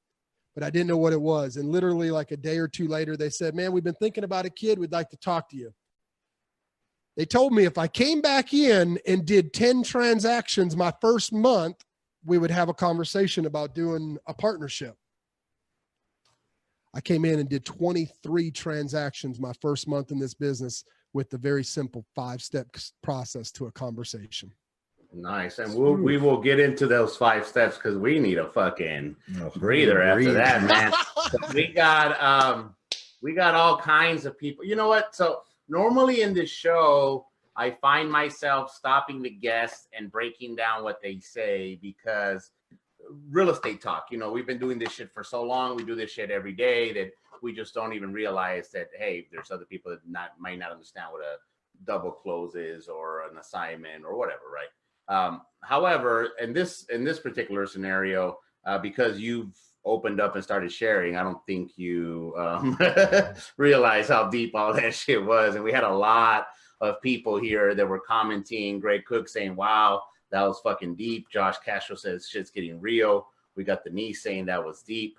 but I didn't know what it was. And literally like a day or two later, they said, man, we've been thinking about a kid. We'd like to talk to you. They told me if I came back in and did 10 transactions my first month, we would have a conversation about doing a partnership. I came in and did 23 transactions my first month in this business with the very simple 5-step process to a conversation. Nice. And we will get into those 5 steps because we need a fucking breather after that, man. We got all kinds of people. You know what? So normally in this show, I find myself stopping the guests and breaking down what they say because real estate talk, you know, we've been doing this shit for so long. We do this shit every day that we just don't even realize that, hey, there's other people that might not understand what a double close is or an assignment or whatever, right? However, in this particular scenario, because you've opened up and started sharing, I don't think you realize how deep all that shit was. And we had a lot of people here that were commenting. Greg Cook saying, wow, that was fucking deep. Josh Castro says shit's getting real. We got Denise saying that was deep.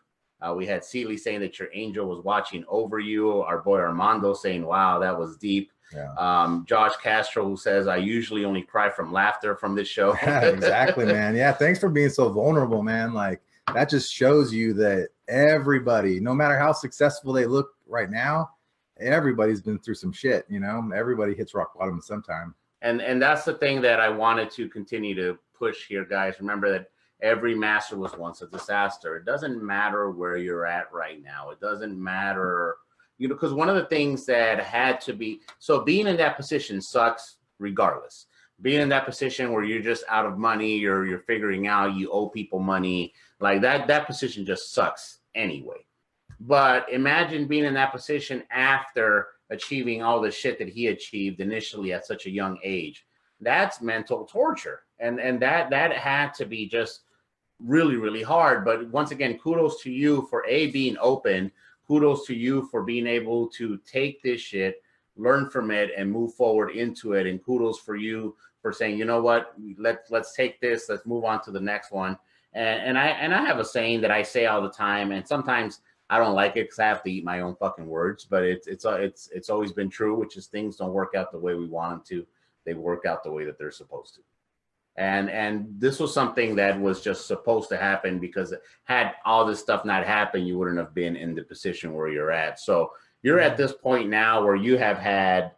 We had Seeley saying that your angel was watching over you. Our boy Armando saying, wow, that was deep. Yeah. Josh Castro, who says, I usually only cry from laughter from this show. Exactly, man. Yeah, thanks for being so vulnerable, man. Like, that just shows you that everybody, no matter how successful they look right now, everybody's been through some shit, you know? Everybody hits rock bottom sometime. And that's the thing that I wanted to continue to push here, guys. Remember that every master was once a disaster. It doesn't matter where you're at right now. It doesn't matter, you know, because one of the things that had to be, so being in that position sucks regardless. Being in that position where you're just out of money, you're figuring out you owe people money, like that position just sucks anyway. But imagine being in that position after achieving all the shit that he achieved initially at such a young age. That's mental torture. And that had to be just really, really hard. But once again, kudos to you for being open. Kudos to you for being able to take this shit, learn from it, and move forward into it. And kudos for you for saying, you know what, let's take this, let's move on to the next one. And I have a saying that I say all the time, and sometimes I don't like it because I have to eat my own fucking words, but it's always been true, which is things don't work out the way we want them to. They work out the way that they're supposed to. And this was something that was just supposed to happen, because had all this stuff not happened, you wouldn't have been in the position where you're at. So you're at this point now where you have had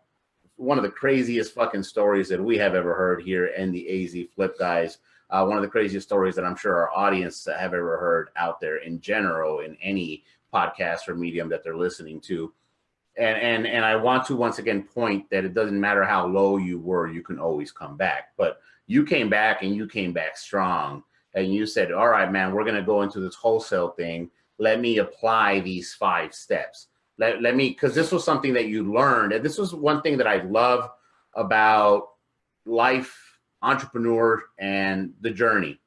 one of the craziest fucking stories that we have ever heard here in the AZ Flip guys. One of the craziest stories that I'm sure our audience have ever heard out there in general, in any podcast or medium that they're listening to. And I want to once again point that it doesn't matter how low you were, you can always come back. But you came back, and you came back strong. And you said, all right, man, we're going to go into this wholesale thing. Let me apply these 5 steps. Let me, because this was something that you learned. And this was one thing that I love about life, entrepreneur, and the journey.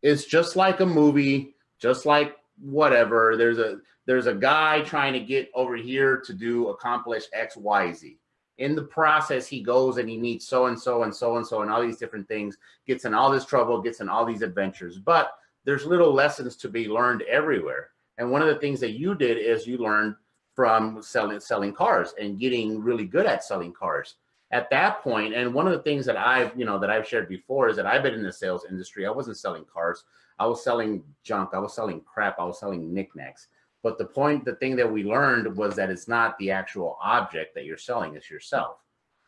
It's just like a movie, just like whatever. There's a guy trying to get over here to accomplish X, Y, Z. In the process, he goes and he meets so-and-so and so-and-so and all these different things, gets in all this trouble, gets in all these adventures. But there's little lessons to be learned everywhere. And one of the things that you did is you learned from selling cars and getting really good at selling cars at that point. And one of the things that I've shared before is that I've been in the sales industry. I wasn't selling cars. I was selling junk. I was selling crap. I was selling knickknacks. But the thing that we learned was that it's not the actual object that you're selling, it's yourself.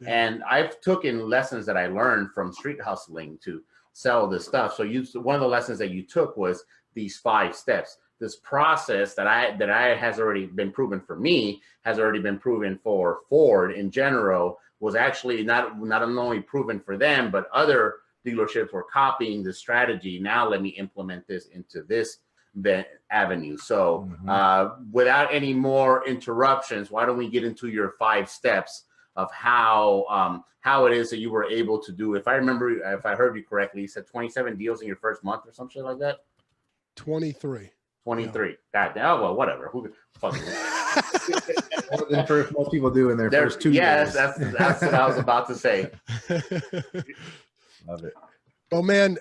Yeah. And I've taken lessons that I learned from street hustling to sell this stuff. So one of the lessons that you took was these 5 steps. This process that has already been proven for me, has already been proven for Ford in general, was actually not only proven for them, but other dealerships were copying the strategy. Now let me implement this into this avenue. So without any more interruptions, why don't we get into your 5 steps of how it is that you were able to do, if I heard you correctly, you said 27 deals in your first month or some shit like that? 23. 23. Yeah. God damn. Oh, well, whatever. Who fucking more than most people do in their first 2 years. Yes, that's what I was about to say. Love it. Oh man,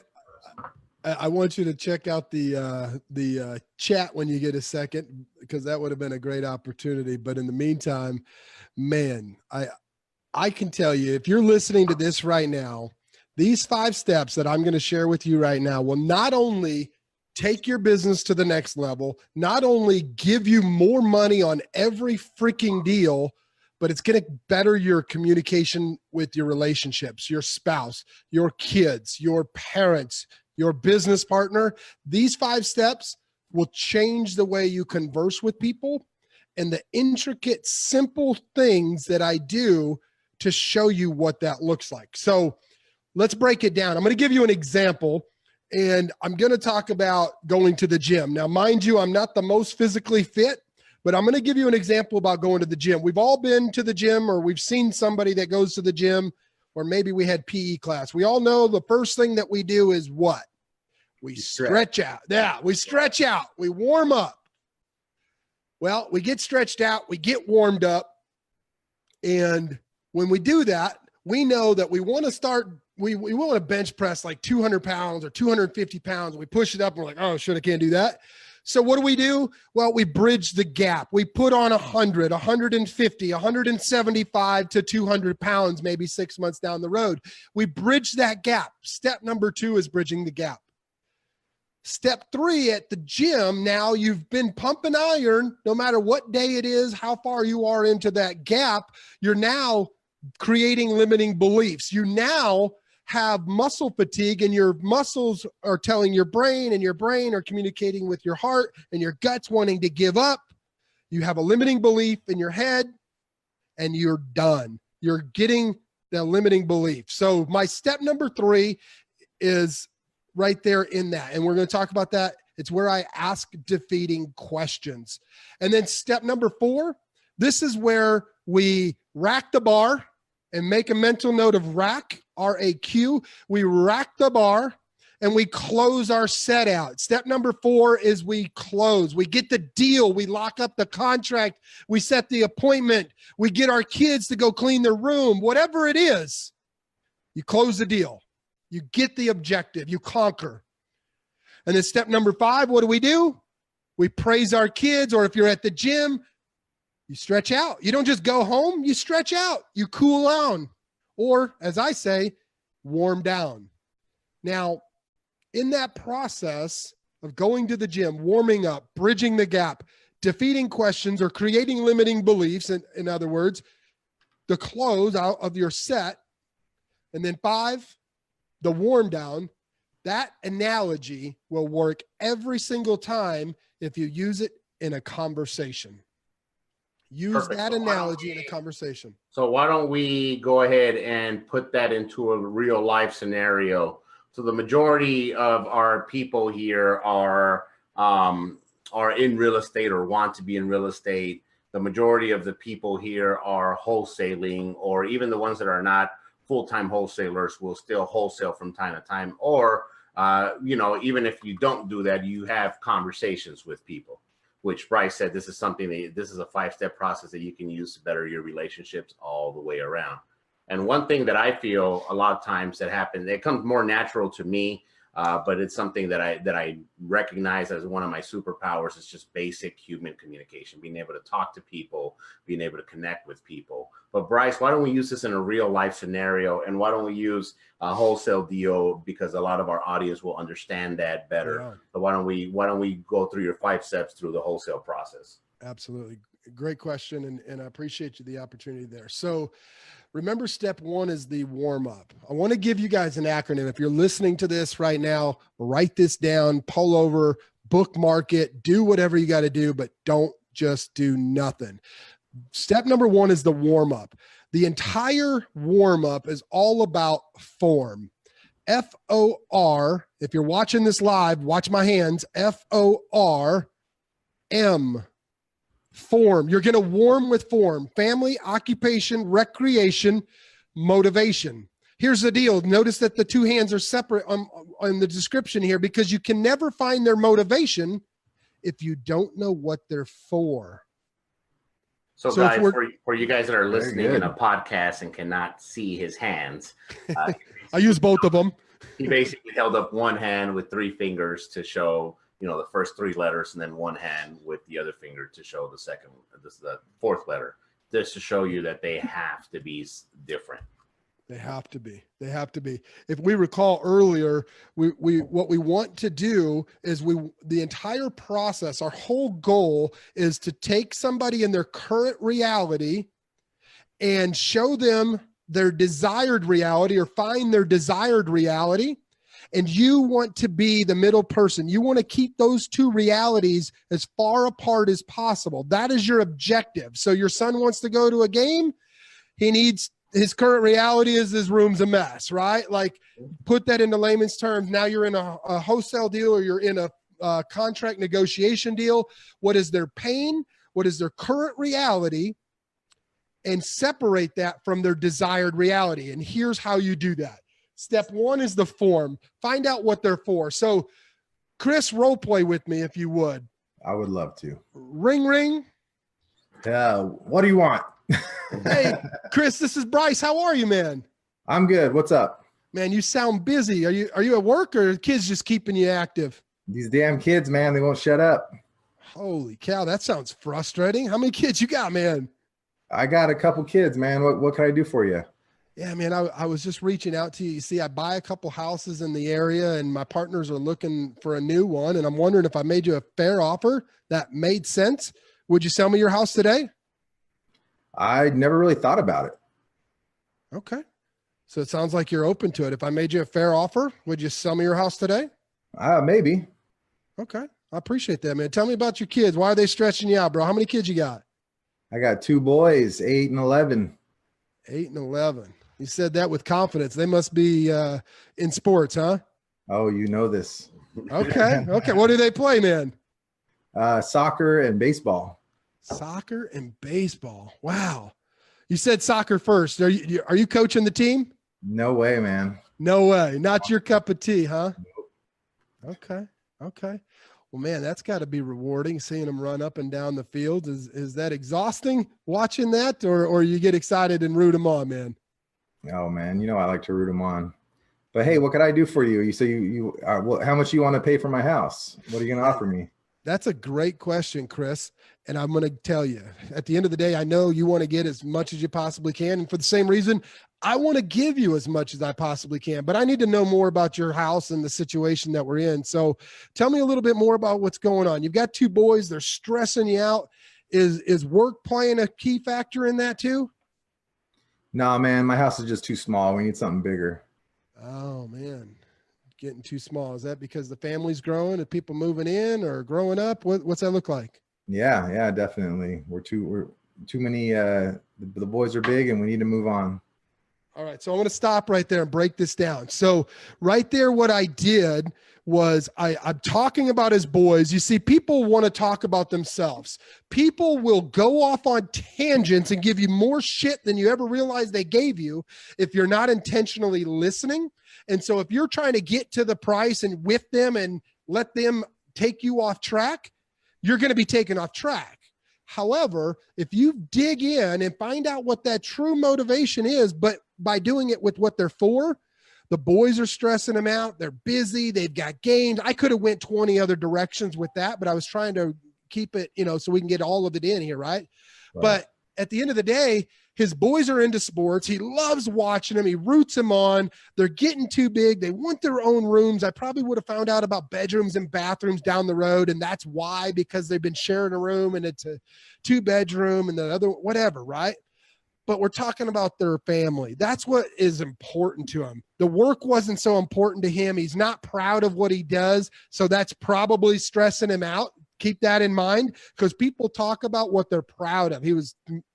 I want you to check out the chat when you get a second, because that would have been a great opportunity. But in the meantime, man, I can tell you, if you're listening to this right now, these 5 steps that I'm going to share with you right now will not only take your business to the next level, not only give you more money on every freaking deal, but it's going to better your communication with your relationships, your spouse, your kids, your parents, your business partner. These 5 steps will change the way you converse with people and the intricate, simple things that I do to show you what that looks like. So let's break it down. I'm going to give you an example. And I'm going to talk about going to the gym. Now, mind you, I'm not the most physically fit, but I'm going to give you an example about going to the gym. We've all been to the gym, or we've seen somebody that goes to the gym, or maybe we had PE class. We all know the first thing that we do is what? We stretch out. Yeah, we stretch out. We warm up. Well, we get stretched out. We get warmed up. And when we do that, we know that we want to start we want to bench press like 200 pounds or 250 pounds. And we push it up and we're like, oh, shit, I can't do that. So what do? Well, we bridge the gap. We put on 100, 150, 175 to 200 pounds, maybe 6 months down the road. We bridge that gap. Step number 2 is bridging the gap. Step 3 at the gym, now you've been pumping iron, no matter what day it is, how far you are into that gap, you're now creating limiting beliefs. You now have muscle fatigue, and your muscles are telling your brain, and your brain are communicating with your heart, and your gut's wanting to give up. You have a limiting belief in your head, and you're done. You're getting the limiting belief. So my step number 3 is right there in that. And we're going to talk about that. It's where I ask defeating questions. And then step number 4, this is where we rack the bar, and make a mental note of rack, R-A-Q. We rack the bar, and we close our set out. Step number 4 is we close. We get the deal. We lock up the contract. We set the appointment. We get our kids to go clean their room. Whatever it is, you close the deal. You get the objective. You conquer. And then step number 5, what do? We praise our kids, or if you're at the gym, you stretch out. You don't just go home. You stretch out. You cool down. Or, as I say, warm down. Now, in that process of going to the gym, warming up, bridging the gap, defeating questions, or creating limiting beliefs, in other words, the close out of your set, and then 5, the warm down, that analogy will work every single time if you use it in a conversation. Use Perfect. that analogy in a conversation. So why don't we go ahead and put that into a real life scenario? So the majority of our people here are in real estate or want to be in real estate. The majority of the people here are wholesaling, or even the ones that are not full-time wholesalers will still wholesale from time to time. Or, even if you don't do that, you have conversations with people, which Bryce said, this is something this is a 5-step process that you can use to better your relationships all the way around. And one thing that I feel a lot of times that happens, it comes more natural to me, but it's something that I recognize as one of my superpowers. Is just basic human communication, being able to talk to people, being able to connect with people. But Bryce, why don't we use this in a real life scenario, and why don't we use a wholesale deal, because a lot of our audience will understand that better. Yeah. So why don't we go through your 5 steps through the wholesale process? Absolutely. Great question. And I appreciate you the opportunity there. So remember, step 1 is the warm up. I want to give you guys an acronym. If you're listening to this right now, write this down, pull over, bookmark it, do whatever you got to do, but don't just do nothing. Step number 1 is the warm up. The entire warm up is all about form. F-O-R. If you're watching this live, watch my hands. F-O-R-M. Form. You're going to warm with form: family, occupation, recreation, motivation. Here's the deal. Notice that the 2 hands are separate on the description here, because you can never find their motivation if you don't know what they're for. So guys, for you guys that are listening in a podcast and cannot see his hands, I use both of them. He basically held up one hand with 3 fingers to show, the first 3 letters, and then one hand with the other finger to show the 4th letter, just to show you that they have to be different. They have to be. They have to be. If we recall earlier, what we want to do is the entire process, our whole goal is to take somebody in their current reality and show them their desired reality, or find their desired reality. And you want to be the middle person. You want to keep those 2 realities as far apart as possible. That is your objective. So your son wants to go to a game. His current reality is his room's a mess, right? Like, put that into layman's terms. Now you're in a wholesale deal, or you're in a contract negotiation deal. What is their pain? What is their current reality? And separate that from their desired reality. And here's how you do that. Step 1 is the form. Find out what they're for. So, Chris, role play with me if you would. I would love to. Ring, ring. What do you want? Hey, Chris, this is Bryce. How are you, man? I'm good. What's up? Man, you sound busy. Are you at work, or are the kids just keeping you active? These damn kids, man, they won't shut up. Holy cow, that sounds frustrating. How many kids you got, man? I got a couple kids, man. What can I do for you? Yeah, man, I was just reaching out to you. You see, I buy a couple houses in the area, and my partners are looking for a new one. And I'm wondering if I made you a fair offer that made sense. Would you sell me your house today? I never really thought about it. Okay. So it sounds like you're open to it. If I made you a fair offer, would you sell me your house today? Maybe. Okay. I appreciate that, man. Tell me about your kids. Why are they stretching you out, bro? How many kids you got? I got 2 boys, 8 and 11. 8 and 11. You said that with confidence. They must be in sports, huh? Oh, you know this. Okay. Okay. What do they play, man? Soccer and baseball. Soccer and baseball. Wow. You said soccer first. Are you coaching the team? No way, man. No way. Not your cup of tea, huh? Okay. Okay. Well, man, that's got to be rewarding seeing them run up and down the field. Is that exhausting watching that, or you get excited and root them on, man? Oh man, you know I like to root them on. But hey, what could I do for you? You say how much you want to pay for my house? What are you going to offer me? That's a great question, Chris. And I'm going to tell you, at the end of the day, I know you want to get as much as you possibly can. And for the same reason, I want to give you as much as I possibly can, but I need to know more about your house and the situation that we're in. So tell me a little bit more about what's going on. You've got 2 boys. They're stressing you out. Is work playing a key factor in that too? No, man, my house is just too small. We need something bigger. Oh man, getting too small. Is that because the family's growing and people moving in or growing up? What's that look like? Yeah, definitely. We're too many. The boys are big, and we need to move on. All right, so I'm going to stop right there and break this down. So right there, what I did was I'm talking about his boys. You see, people want to talk about themselves. People will go off on tangents and give you more shit than you ever realized they gave you if you're not intentionally listening. And so if you're trying to get to the price and whip them and let them take you off track, you're going to be taken off track. However, if you dig in and find out what that true motivation is, but by doing it with what they're for, the boys are stressing them out. They're busy. They've got games. I could have went 20 other directions with that, but I was trying to keep it, so we can get all of it in here. Right. But at the end of the day, his boys are into sports. He loves watching them. He roots them on. They're getting too big. They want their own rooms. I probably would have found out about bedrooms and bathrooms down the road. And that's why, because they've been sharing a room and it's a 2-bedroom and the other, whatever. Right. But we're talking about their family. That's what is important to him. The work wasn't so important to him. He's not proud of what he does. So that's probably stressing him out. Keep that in mind, because people talk about what they're proud of.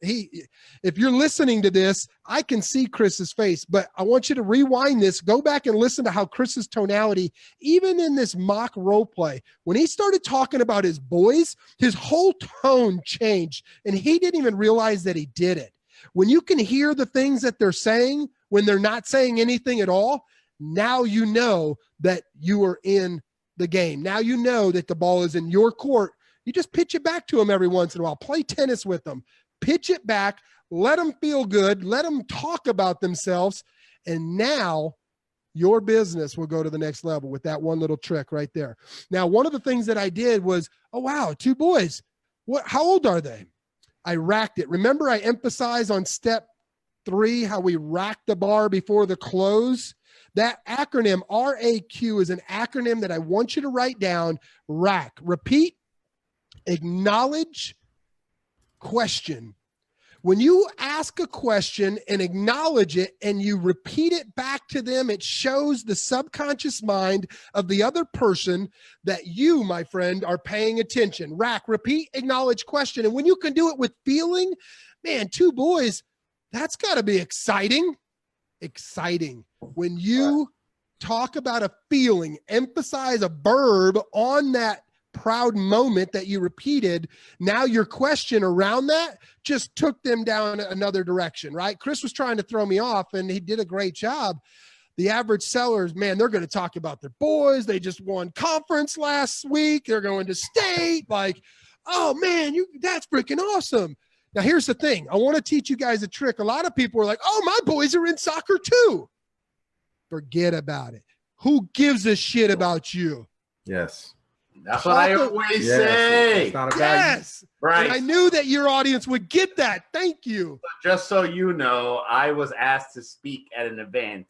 If you're listening to this, I can see Chris's face, but I want you to rewind this, go back and listen to how Chris's tonality, even in this mock role play, when he started talking about his boys, his whole tone changed and he didn't even realize that he did it. When you can hear the things that they're saying, when they're not saying anything at all, now you know that you are in the game. Now you know that the ball is in your court. You just pitch it back to them every once in a while. Play tennis with them. Pitch it back. Let them feel good. Let them talk about themselves. And now your business will go to the next level with that one little trick right there. Now, one of the things that I did was, oh, wow, 2 boys. How old are they? I racked it. Remember, I emphasized on step 3 how we rack the bar before the close. That acronym, RAQ, is an acronym that I want you to write down. RAC. Repeat, acknowledge, question. When you ask a question and acknowledge it and you repeat it back to them, it shows the subconscious mind of the other person that you, my friend, are paying attention. RAC, repeat, acknowledge, question. And when you can do it with feeling, man, 2 boys, that's got to be exciting. Exciting. When you talk about a feeling, emphasize a verb on that proud moment that you repeated, now your question around that just took them down another direction, right? Chris was trying to throw me off and he did a great job. The average sellers, man, they're going to talk about their boys. They just won conference last week. They're going to state, like, oh man, that's freaking awesome. Now, here's the thing. I want to teach you guys a trick. A lot of people are like, oh, my boys are in soccer too. Forget about it. Who gives a shit about you? Yes. That's what I always say. It's not about Yes. Right. And I knew that your audience would get that. Thank you. Just so you know, I was asked to speak at an event.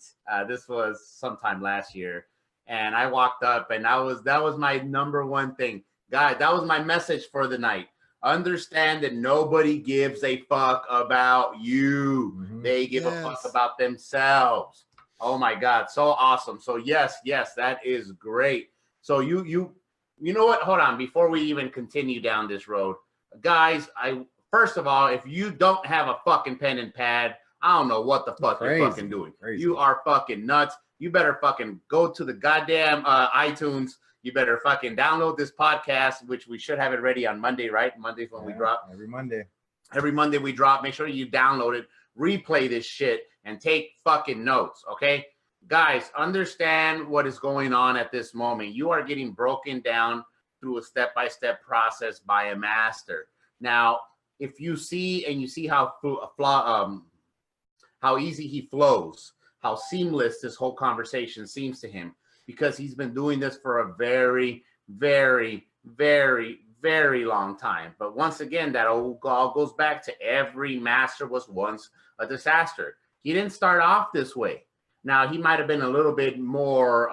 This was sometime last year. And I walked up and that was my number one thing. Guys, that was my message for the night. Understand that nobody gives a fuck about you. Mm-hmm. They give a fuck about themselves. Oh my God, so awesome. So yes, that is great. So you know what? Hold on, before we even continue down this road, guys. First of all, if you don't have a fucking pen and pad, I don't know what the fuck you're fucking doing. Crazy. You are fucking nuts. You better fucking go to the goddamn iTunes. You better fucking download this podcast, which we should have it ready on Monday, right? Monday's when we drop. Every Monday. Every Monday we drop. Make sure you download it, replay this shit, and take fucking notes, okay? Guys, understand what is going on at this moment. You are getting broken down through a step-by-step process by a master. Now, if you see and you see how easy he flows, how seamless this whole conversation seems to him, because he's been doing this for a very, very, very, very long time. But once again, that all goes back to every master was once a disaster. He didn't start off this way. Now, he might have been a little bit more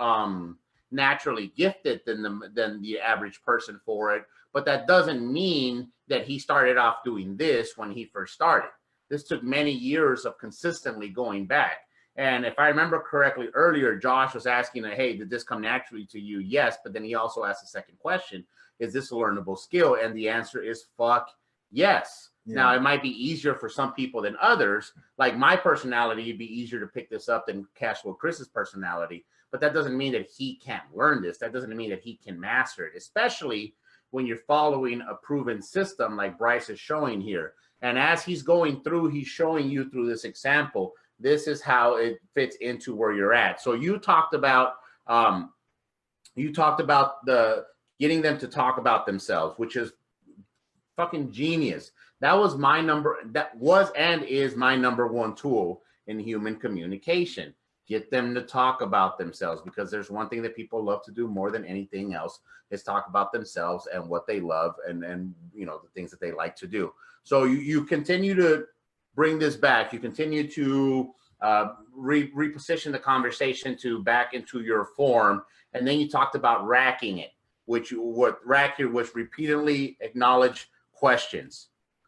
naturally gifted than the average person for it, but that doesn't mean that he started off doing this when he first started. This took many years of consistently going back. And if I remember correctly earlier, Josh was asking, hey, did this come naturally to you? Yes, but then he also asked the second question, is this a learnable skill? And the answer is fuck yes. Yeah. Now, it might be easier for some people than others. Like my personality, it'd be easier to pick this up than Cashflow Chris's personality. But that doesn't mean that he can't learn this. That doesn't mean that he can master it, especially when you're following a proven system like Bryce is showing here. And as he's going through, he's showing you through this example, this is how it fits into where you're at. So you talked about the getting them to talk about themselves, which is fucking genius. That was and is my number one tool in human communication. Get them to talk about themselves, because there's one thing that people love to do more than anything else is talk about themselves and what they love and you know, the things that they like to do. So you continue to bring this back. You continue to reposition the conversation to back into your form. And then you talked about racking it, what rack here was repeatedly acknowledge questions.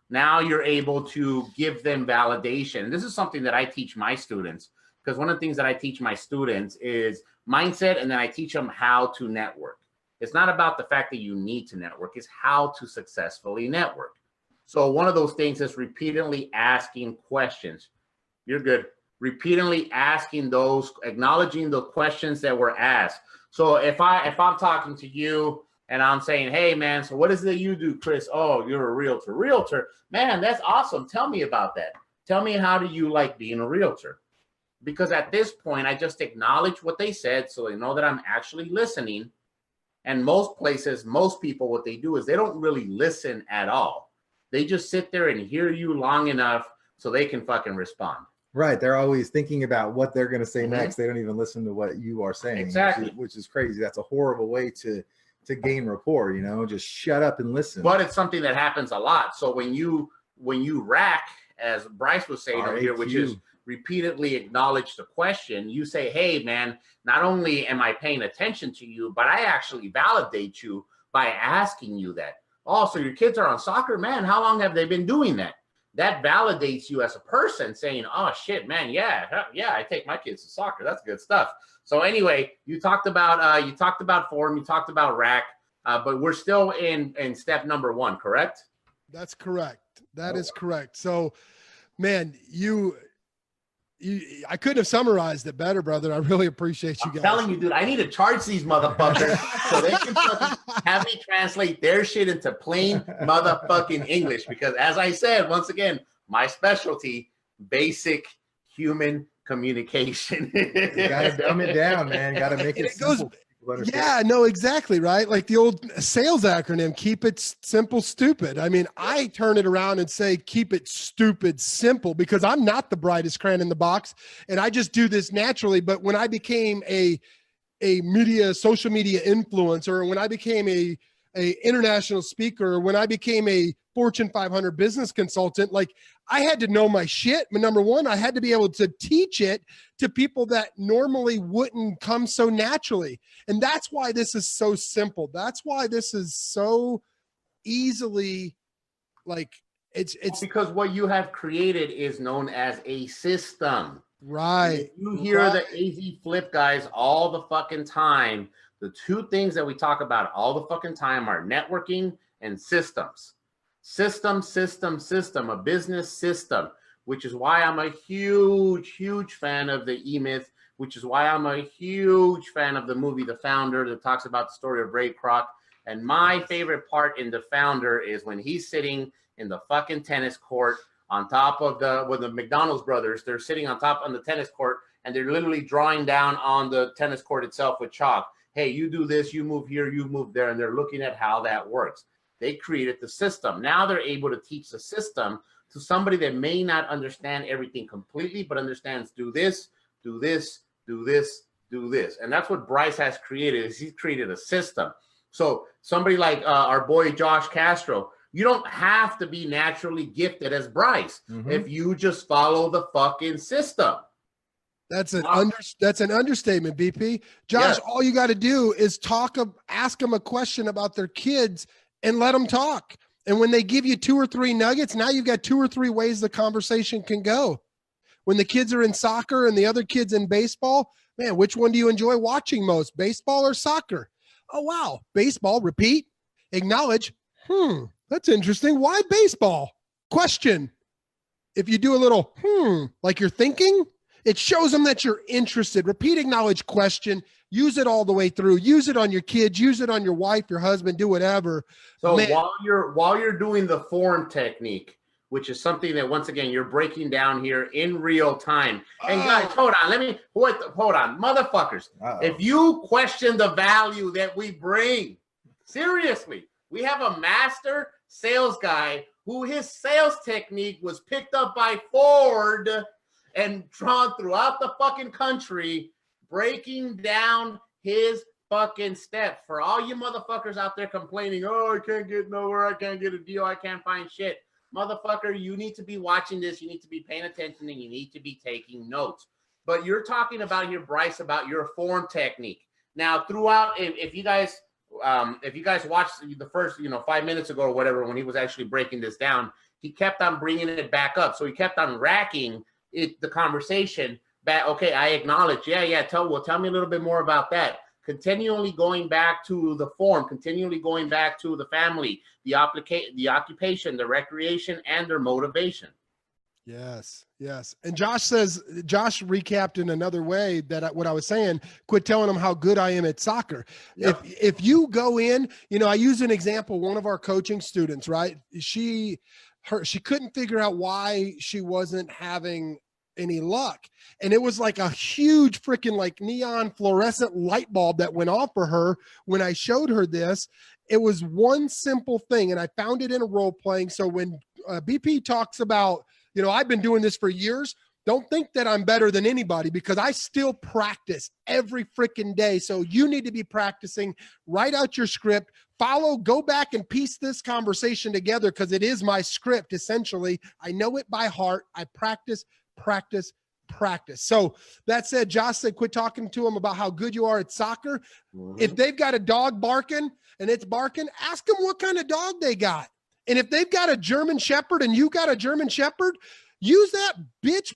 Now you're able to give them validation. And this is something that I teach my students, because one of the things that I teach my students is mindset, and then I teach them how to network. It's not about the fact that you need to network, it's how to successfully network. So one of those things is repeatedly asking questions. You're good. Repeatedly asking those, acknowledging the questions that were asked. So if I'm talking to you and I'm saying, hey man, so what is it that you do, Chris? Oh, you're a realtor. Realtor, man, that's awesome. Tell me about that. Tell me, how do you like being a realtor? Because at this point, I just acknowledge what they said so they know that I'm actually listening. And most places, most people, what they do is they don't really listen at all. They just sit there and hear you long enough so they can fucking respond. Right. They're always thinking about what they're going to say next. They don't even listen to what you are saying. Exactly. Which is crazy. That's a horrible way to gain rapport, you know, just shut up and listen. But it's something that happens a lot. So when you rack, as Bryce was saying over here, which is repeatedly acknowledge the question, you say, hey man, not only am I paying attention to you, but I actually validate you by asking you that. Oh, so your kids are on soccer, man. How long have they been doing that? That validates you as a person, saying, oh shit, man, yeah, I take my kids to soccer. That's good stuff. So anyway, you talked about form, you talked about rack, but we're still in step number 1, correct? That's correct. That is correct. So, man, I couldn't have summarized it better, brother. I really appreciate you guys. I'm telling you, dude, I need to charge these motherfuckers so they can have me translate their shit into plain motherfucking English. Because as I said, once again, my specialty, basic human communication. You gotta dumb it down, man. You gotta make it simple. Yeah, no, exactly, right? Like the old sales acronym, keep it simple, stupid. I mean, I turn it around and say, keep it stupid, simple, because I'm not the brightest crayon in the box, and I just do this naturally. But when I became a social media influencer, when I became a international speaker, when I became a Fortune 500 business consultant, like I had to know my shit. But number one, I had to be able to teach it to people that normally wouldn't come so naturally. And that's why this is so simple. That's why this is so easily, like, it's because what you have created is known as a system. Right. You hear the AZ flip guys all the fucking time. The two things that we talk about all the fucking time are networking and systems. System, a business system, which is why I'm a huge fan of the E-Myth, which is why I'm a huge fan of the movie The Founder that talks about the story of Ray Kroc. And my favorite part in The Founder is when he's sitting in the fucking tennis court on top of the McDonald's brothers. They're sitting on the tennis court, and they're literally drawing down on the tennis court itself with chalk. Hey, you do this, you move here, you move there, and they're looking at how that works. They created the system. Now they're able to teach the system to somebody that may not understand everything completely, but understands do this, do this, do this, do this. And that's what Bryce has created, is he's created a system. So somebody like our boy Josh Castro, you don't have to be naturally gifted as Bryce if you just follow the fucking system. That's an understatement, BP. Josh, all you got to do is ask them a question about their kids and let them talk. And when they give you 2 or 3 nuggets, now you've got 2 or 3 ways the conversation can go. When the kids are in soccer and the other kids in baseball, man, which one do you enjoy watching most, baseball or soccer? Oh, wow. Baseball, repeat, acknowledge. That's interesting. Why baseball? Question. If you do a little, like you're thinking, it shows them that you're interested. Repeat, acknowledge, question. Use it all the way through. Use it on your kids. Use it on your wife, your husband, do whatever. So while you're doing the form technique, which is something that, once again, you're breaking down here in real time. And guys, hold on. Hold on. Motherfuckers. If you question the value that we bring, seriously, we have a master sales guy who his sales technique was picked up by Ford and drawn throughout the fucking country, breaking down his fucking steps. For all you motherfuckers out there complaining, oh, I can't get nowhere, I can't get a deal, I can't find shit. Motherfucker, you need to be watching this, you need to be paying attention, and you need to be taking notes. But you're talking about here, Bryce, about your form technique. Now, throughout, if you guys watched the first, 5 minutes ago or whatever, when he was actually breaking this down, he kept on bringing it back up. So he kept on racking the conversation back. Okay, I acknowledge. Yeah. Tell me a little bit more about that. Continually going back to the form, continually going back to the family, the occupation, the recreation, and their motivation. Yes. And Josh recapped in another way that what I was saying, quit telling them how good I am at soccer. Yep. If you go in, I use an example, one of our coaching students, right? She couldn't figure out why she wasn't having any luck. And it was like a huge freaking like neon fluorescent light bulb that went off for her when I showed her this. It was one simple thing, and I found it in a role playing. So when BP talks about, I've been doing this for years, don't think that I'm better than anybody, because I still practice every freaking day. So you need to be practicing. Write out your script, go back and piece this conversation together, because it is my script, essentially. I know it by heart. I practice. So that said, Josh said, quit talking to them about how good you are at soccer. If they've got a dog barking and it's barking, ask them what kind of dog they got. And if they've got a German Shepherd and you got a German Shepherd, use that bitch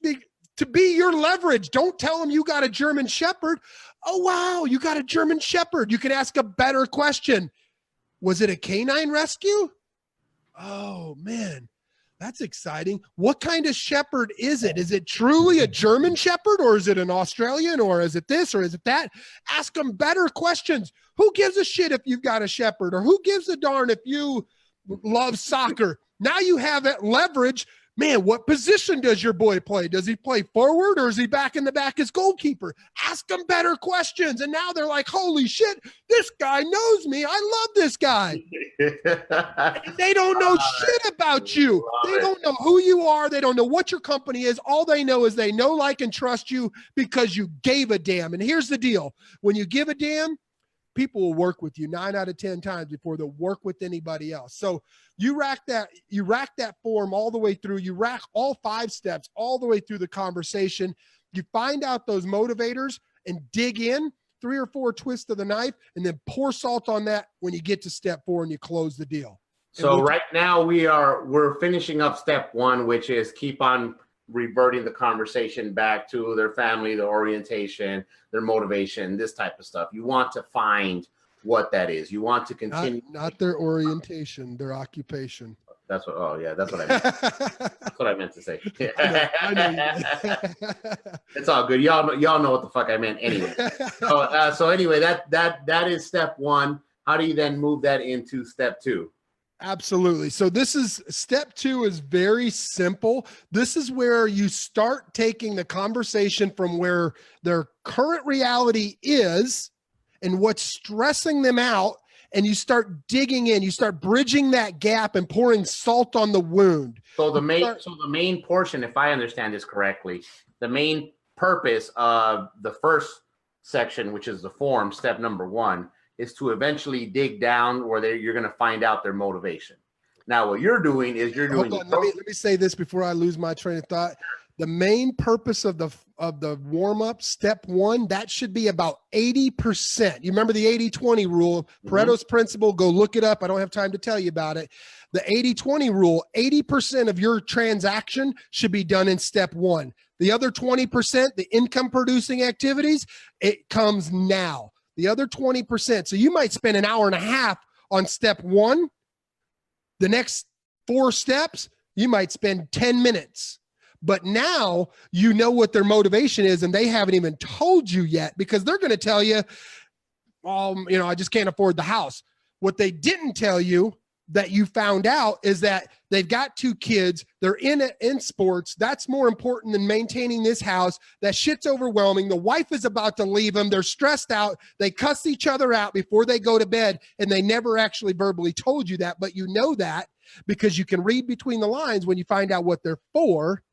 to be your leverage. Don't tell them you got a German Shepherd. Oh, wow, you got a German Shepherd. You can ask a better question. Was it a canine rescue? Oh, man. That's exciting. What kind of shepherd is it? Is it truly a German Shepherd, or is it an Australian, or is it this, or is it that? Ask them better questions. Who gives a shit if you've got a shepherd, or who gives a darn if you love soccer? Now you have that leverage. Man, what position does your boy play? Does he play forward, or is he back in the back as goalkeeper? Ask them better questions. And now they're like, holy shit, this guy knows me. I love this guy. And they don't know shit about you. They don't know who you are. They don't know what your company is. All they know is they know, like, and trust you because you gave a damn. And here's the deal. When you give a damn, people will work with you 9 out of 10 times before they'll work with anybody else. So you rack that form all the way through. You rack all 5 steps all the way through the conversation. You find out those motivators and dig in 3 or 4 twists of the knife, and then pour salt on that when you get to step 4 and you close the deal. So right now we're finishing up step 1, which is keep on reverting the conversation back to their family, their orientation, their motivation, this type of stuff. You want to find what that is. You want to continue. Not their orientation, their occupation. That's what. Oh yeah, that's what I meant. That's what I meant to say. I know. It's all good. Y'all know what the fuck I meant anyway. So anyway, that is step 1. How do you then move that into step 2? Absolutely. So this is step 2 is very simple. This is where you start taking the conversation from where their current reality is and what's stressing them out. And you start digging in, you start bridging that gap and pouring salt on the wound. So the main portion, if I understand this correctly, the main purpose of the first section, which is the form, step number 1, is to eventually dig down where you're going to find out their motivation. Now, what you're doing is Hold on, let me say this before I lose my train of thought. The main purpose of the warm-up, step 1, that should be about 80%. You remember the 80-20 rule, Pareto's principle, go look it up. I don't have time to tell you about it. The 80-20 rule, 80% of your transaction should be done in step 1. The other 20%, the income producing activities, it comes now. The other 20%. So you might spend an hour and a half on step 1. The next 4 steps, you might spend 10 minutes. But now you know what their motivation is, and they haven't even told you yet because they're going to tell you, I just can't afford the house. What they didn't tell you that you found out is that they've got 2 kids. They're in sports. That's more important than maintaining this house. That shit's overwhelming. The wife is about to leave them. They're stressed out. They cuss each other out before they go to bed, and they never actually verbally told you that, but you know that because you can read between the lines when you find out what they're for.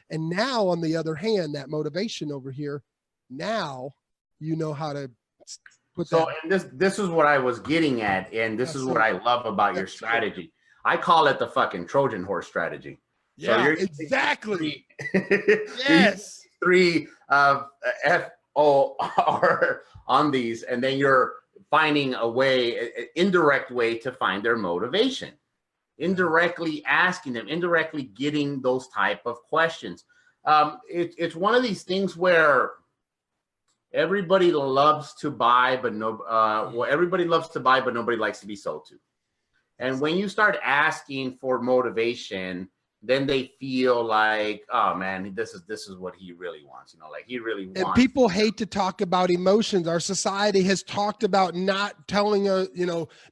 And now, on the other hand, that motivation over here, now you know how to put that. So this is what I was getting at, and this is what I love about your strategy. I call it the fucking Trojan horse strategy. Yeah, so exactly. Yes. 3 FOR on these, and then you're finding a way, an indirect way to find their motivation. Indirectly asking them, indirectly getting those type of questions. It's one of these things where everybody loves to buy, but everybody loves to buy, but nobody likes to be sold to. And when you start asking for motivation, then they feel like, oh man, this is what he really wants. Like he really wants. And people hate to talk about emotions. Our society has talked about not telling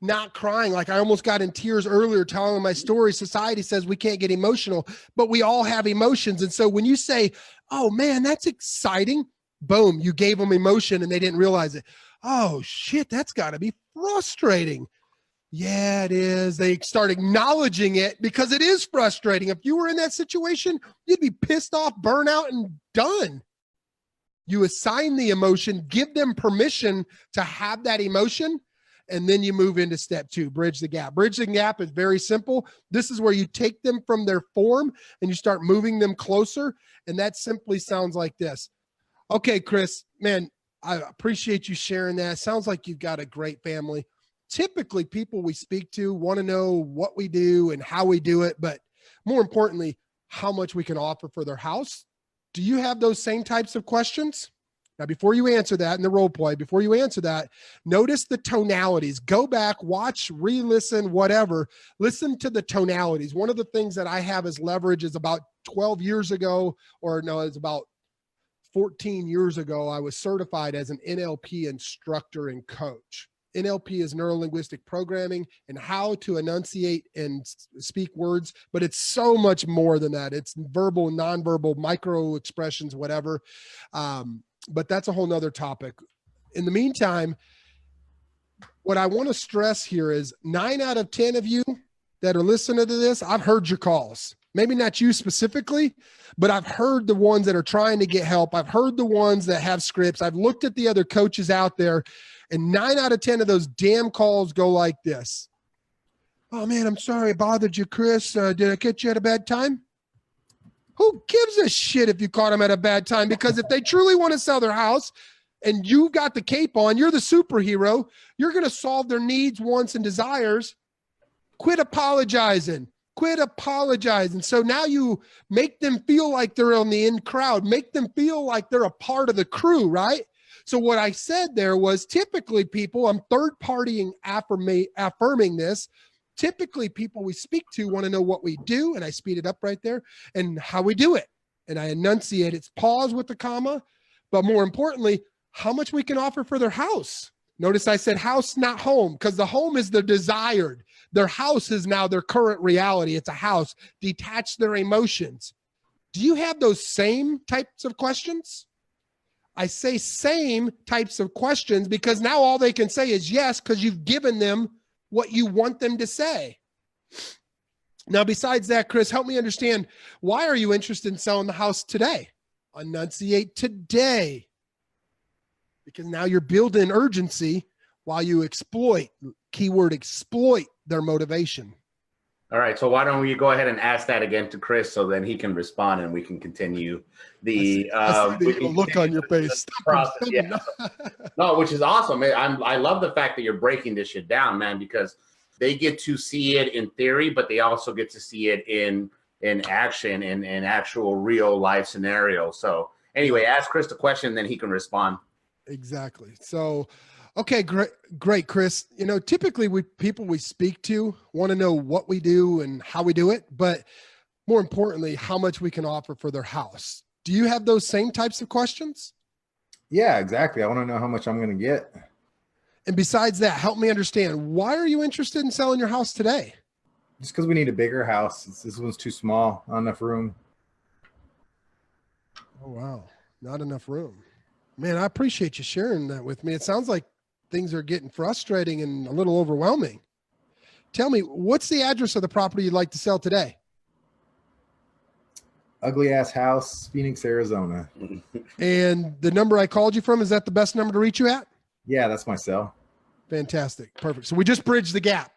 not crying. Like I almost got in tears earlier telling my story. Society says we can't get emotional, but we all have emotions. And so when you say, oh man, that's exciting, boom, you gave them emotion and they didn't realize it. Oh shit, that's gotta be frustrating. Yeah, it is. They start acknowledging it because it is frustrating. If you were in that situation, you'd be pissed off, burnout, and done. You assign the emotion, give them permission to have that emotion, and then you move into step 2, bridge the gap. Bridge the gap is very simple. This is where you take them from their form and you start moving them closer, and that simply sounds like this. Okay, Chris, man, I appreciate you sharing that. Sounds like you've got a great family. Typically, people we speak to want to know what we do and how we do it, but more importantly, how much we can offer for their house. Do you have those same types of questions? Now, before you answer that in the role play, before you answer that, notice the tonalities. Go back, watch, re-listen, whatever. Listen to the tonalities. One of the things that I have as leverage is about 12 years ago, it's about 14 years ago, I was certified as an NLP instructor and coach. NLP is neuro-linguistic programming and how to enunciate and speak words, but it's so much more than that. It's verbal, nonverbal, micro expressions, whatever. But that's a whole nother topic. In the meantime, what I want to stress here is 9 out of 10 of you that are listening to this, I've heard your calls. Maybe not you specifically, but I've heard the ones that are trying to get help. I've heard the ones that have scripts. I've looked at the other coaches out there, and 9 out of 10 of those damn calls go like this. Oh man, I'm sorry I bothered you, Chris. Did I catch you at a bad time? Who gives a shit if you caught them at a bad time? Because if they truly want to sell their house and you got the cape on, you're the superhero, you're going to solve their needs, wants, and desires. Quit apologizing. Quit apologizing. So now you make them feel like they're on the in crowd, make them feel like they're a part of the crew, right? So what I said there was typically people, I'm third partying affirming this. Typically people we speak to want to know what we do, and I speed it up right there, and how we do it. And I enunciate it's pause with the comma, but more importantly, how much we can offer for their house. Notice I said house, not home, because the home is the desired. their house is now their current reality. It's a house. Detach their emotions. Do you have those same types of questions? I say same types of questions because now all they can say is yes, because you've given them what you want them to say. Now, besides that, Chris, help me understand, why are you interested in selling the house today? Enunciate today. Because now you're building urgency while you exploit, keyword exploit, their motivation. All right. So why don't we go ahead and ask that again to Chris so then he can respond and we can continue the I see the look on your face. Process. Yeah. No, which is awesome. I love the fact that you're breaking this shit down, man, because they get to see it in theory, but they also get to see it in action, in actual real life scenario. So anyway, ask Chris the question, then he can respond. Exactly. So, okay, great, Chris. You know, typically people we speak to want to know what we do and how we do it, but more importantly, how much we can offer for their house. Do you have those same types of questions? Yeah, exactly. I want to know how much I'm going to get. And besides that, help me understand, why are you interested in selling your house today? Just because we need a bigger house. This one's too small, not enough room. Oh, wow. Not enough room. Man, I appreciate you sharing that with me. It sounds like things are getting frustrating and a little overwhelming. Tell me, what's the address of the property you'd like to sell today? Ugly ass house, Phoenix, Arizona. And the number I called you from, is that the best number to reach you at? Yeah, that's my cell. Fantastic. Perfect. So we just bridged the gap.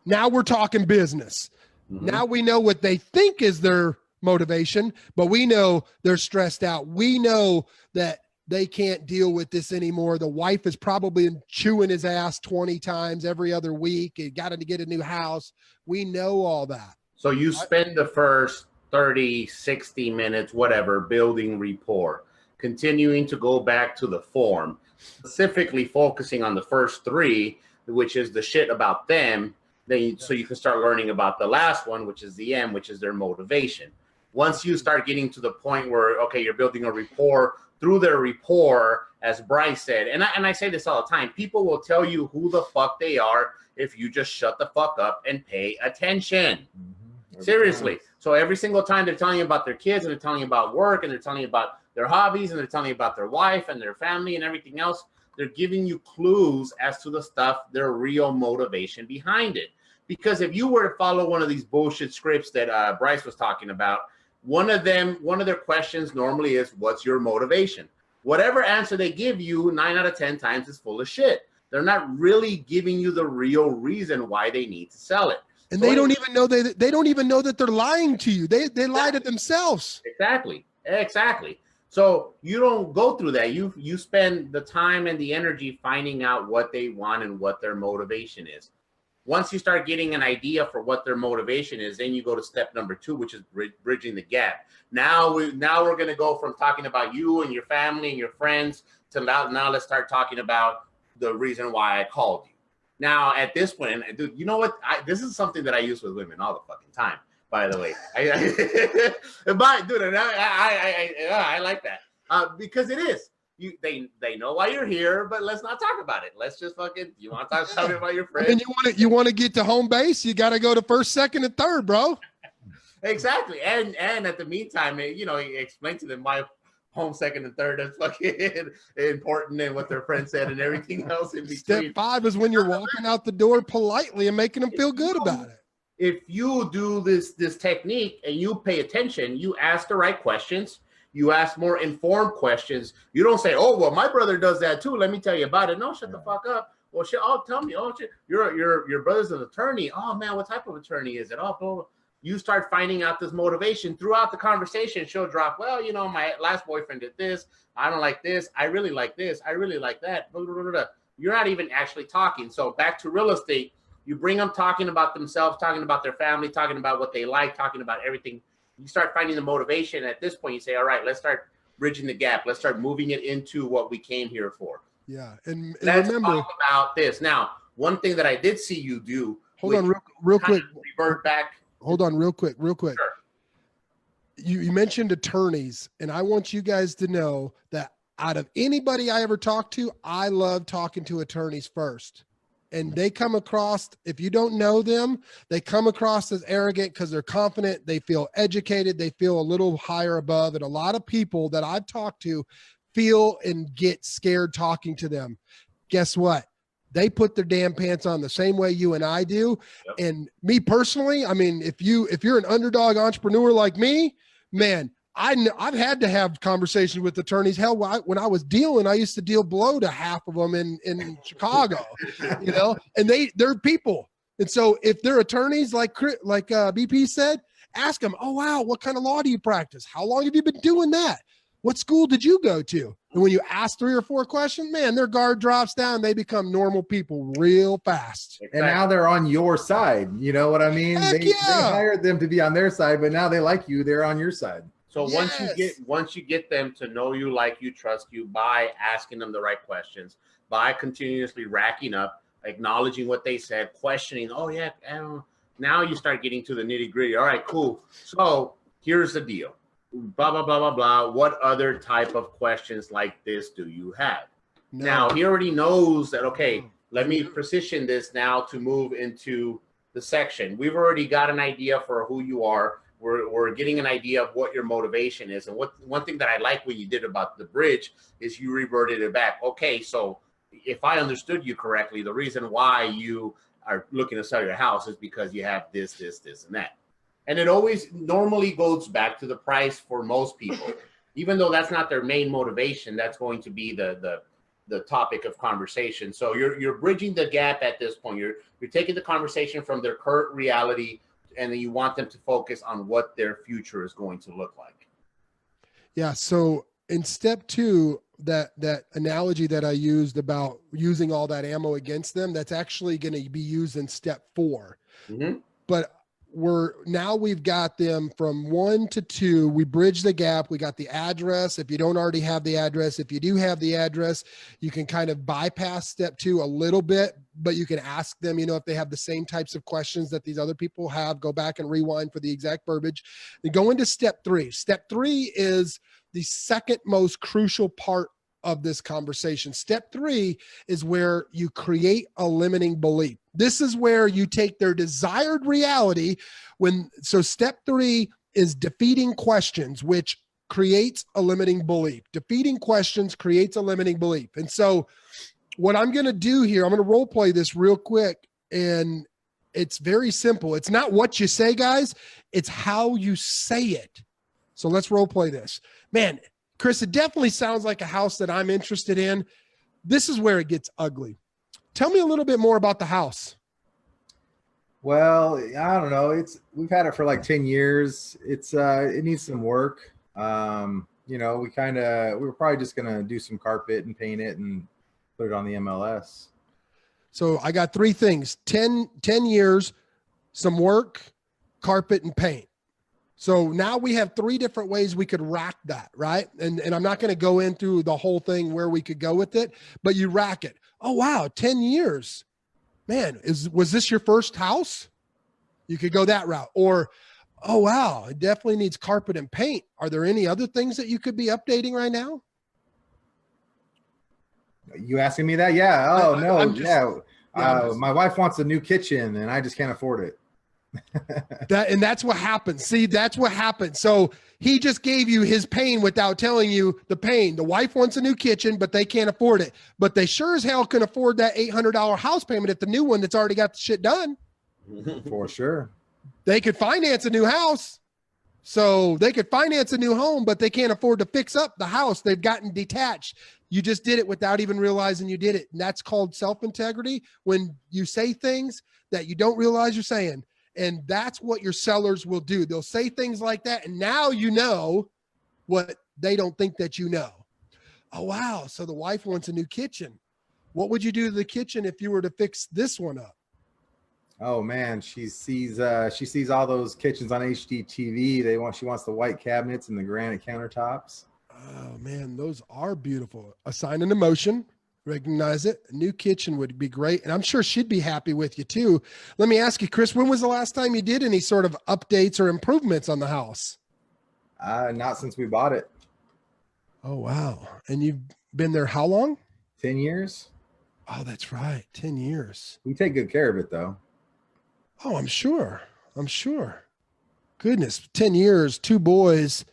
Now we're talking business. Mm-hmm. Now we know what they think is their motivation, but we know they're stressed out. We know that they can't deal with this anymore. The wife is probably chewing his ass 20 times every other week. He got to get a new house. We know all that. So you spend the first 30, 60 minutes, whatever, building rapport, continuing to go back to the form, specifically focusing on the first three, which is the shit about them. So you can start learning about the last one, which is the M, which is their motivation. Once you start getting to the point where, okay, you're building a rapport, through their rapport, as Bryce said, and I say this all the time, people will tell you who the fuck they are if you just shut the fuck up and pay attention. Mm-hmm. Seriously. So every single time they're telling you about their kids, and they're telling you about work, and they're telling you about their hobbies, and they're telling you about their wife and their family and everything else, they're giving you clues as to the stuff, their real motivation behind it. Because if you were to follow one of these bullshit scripts that Bryce was talking about, one of their questions normally is, what's your motivation? Whatever answer they give you, 9 out of 10 times is full of shit. They're not really giving you the real reason why they need to sell it. And so they don't even know they don't even know that they're lying to you. They lie to themselves. Exactly. So you don't go through that. You spend the time and the energy finding out what they want and what their motivation is. Once you start getting an idea for what their motivation is, then you go to step number 2, which is bridging the gap. Now we're going to go from talking about you and your family and your friends to now let's start talking about the reason why I called you. Now at this point, dude, you know what? This is something that I use with women all the fucking time. By the way, I like that because it is. They know why you're here, but let's not talk about it. Let's just fucking, you want to tell me about your friends? And you want to get to home base, you got to go to first, second, and third, bro. Exactly. And at the meantime, explain to them why home, second, and third is fucking important and what their friends said and everything else in between. Step 5 is when you're walking out the door politely and making them feel good about it. If you do this technique and you pay attention, you ask the right questions. You ask more informed questions. You don't say, "Oh, well, my brother does that too. Let me tell you about it." No, shut the fuck up. Well, shit. Oh, tell me. Oh, shit. Your brother's an attorney. Oh man, what type of attorney is it? Oh, blah, blah. You start finding out this motivation throughout the conversation. She'll drop, "Well, my last boyfriend did this. I don't like this. I really like this. I really like that." Blah, blah, blah, blah. You're not even actually talking. So back to real estate. You bring them talking about themselves, talking about their family, talking about what they like, talking about everything. You start finding the motivation. At this point, you say, all right, let's start bridging the gap. Let's start moving it into what we came here for. Yeah. And let's remember talk about this. Now, one thing that I did see you do. Hold on real quick. Revert back. Hold on real quick. Sure. You mentioned attorneys, and I want you guys to know that out of anybody I ever talked to, I love talking to attorneys first. And they come across, if you don't know them, they come across as arrogant because they're confident, they feel educated, they feel a little higher above. And a lot of people that I've talked to feel and get scared talking to them. Guess what? They put their damn pants on the same way you and I do. Yep. And me personally, I mean, if you're an underdog entrepreneur like me, man, I've had to have conversations with attorneys. Hell, when I was dealing, I used to deal blow to half of them in Chicago, you know, and they're people. And so if they're attorneys, like BP said, ask them, oh, wow, what kind of law do you practice? How long have you been doing that? What school did you go to? And when you ask 3 or 4 questions, man, their guard drops down. They become normal people real fast. And now they're on your side. You know what I mean? They hired them to be on their side, but now they like you. They're on your side. So once you get them to know you, like you, trust you, by asking them the right questions, by continuously racking up, acknowledging what they said, questioning, oh yeah, now you start getting to the nitty gritty. All right, cool. So here's the deal. Blah, blah, blah, blah, blah. What other type of questions like this do you have? No. Now he already knows that, okay, let me position this now to move into the section. We've already got an idea for who you are. We're getting an idea of what your motivation is. And one thing that I like what you did about the bridge is you reverted it back. Okay, so if I understood you correctly, the reason why you are looking to sell your house is because you have this, this, this, and that. And it always normally goes back to the price for most people. Even though that's not their main motivation, that's going to be the topic of conversation. So you're bridging the gap at this point. You're taking the conversation from their current reality, and then you want them to focus on what their future is going to look like. Yeah. So in step 2, that analogy that I used about using all that ammo against them, that's actually going to be used in step 4. Mm-hmm. But we've got them from 1 to 2. We bridge the gap. We got the address. If you don't already have the address, if you do have the address, you can kind of bypass step 2 a little bit, but you can ask them, you know, if they have the same types of questions that these other people have, go back and rewind for the exact verbiage. Then go into step 3. Step 3 is the second most crucial part of this conversation. Step 3 is where you create a limiting belief. This is where you take their desired reality so step 3 is defeating questions, which creates a limiting belief. Defeating questions creates a limiting belief. And so what I'm going to do here, I'm going to role play this real quick, and it's very simple. It's not what you say, guys. It's how you say it. So let's role play this. Man, Chris, it definitely sounds like a house that I'm interested in. This is where it gets ugly. Tell me a little bit more about the house. Well, I don't know. We've had it for like 10 years. It needs some work. You know, we were probably just going to do some carpet and paint it and put it on the MLS. So I got 3 things: 10 years, some work, carpet, and paint. So now we have 3 different ways we could rack that, right? And I'm not going to go into the whole thing where we could go with it, but you rack it. Oh, wow, 10 years. Man, was this your first house? You could go that route. Or, oh, wow, it definitely needs carpet and paint. Are there any other things that you could be updating right now? You asking me that? Yeah. Oh, no. My wife wants a new kitchen and I just can't afford it. That's what happens. See, that's what happens. So he just gave you his pain without telling you the pain. The wife wants a new kitchen, but they can't afford it. But they sure as hell can afford that $800 house payment at the new one that's already got the shit done. For sure. They could finance a new house. So they could finance a new home, but they can't afford to fix up the house. They've gotten detached. You just did it without even realizing you did it. And that's called self-integrity, when you say things that you don't realize you're saying. And that's what your sellers will do. They'll say things like that, and now you know what they don't think that you know. Oh, wow. So the wife wants a new kitchen. What would you do to the kitchen if you were to fix this one up? Oh man, she sees all those kitchens on HGTV. She wants the white cabinets and the granite countertops. Oh man, those are beautiful. A sign and emotion. Recognize it. A new kitchen would be great. And I'm sure she'd be happy with you too. Let me ask you, Chris, when was the last time you did any sort of updates or improvements on the house? Not since we bought it. Oh, wow. And you've been there how long? 10 years. Oh, that's right. 10 years. We take good care of it though. Oh, I'm sure. Goodness, 10 years, 2 boys.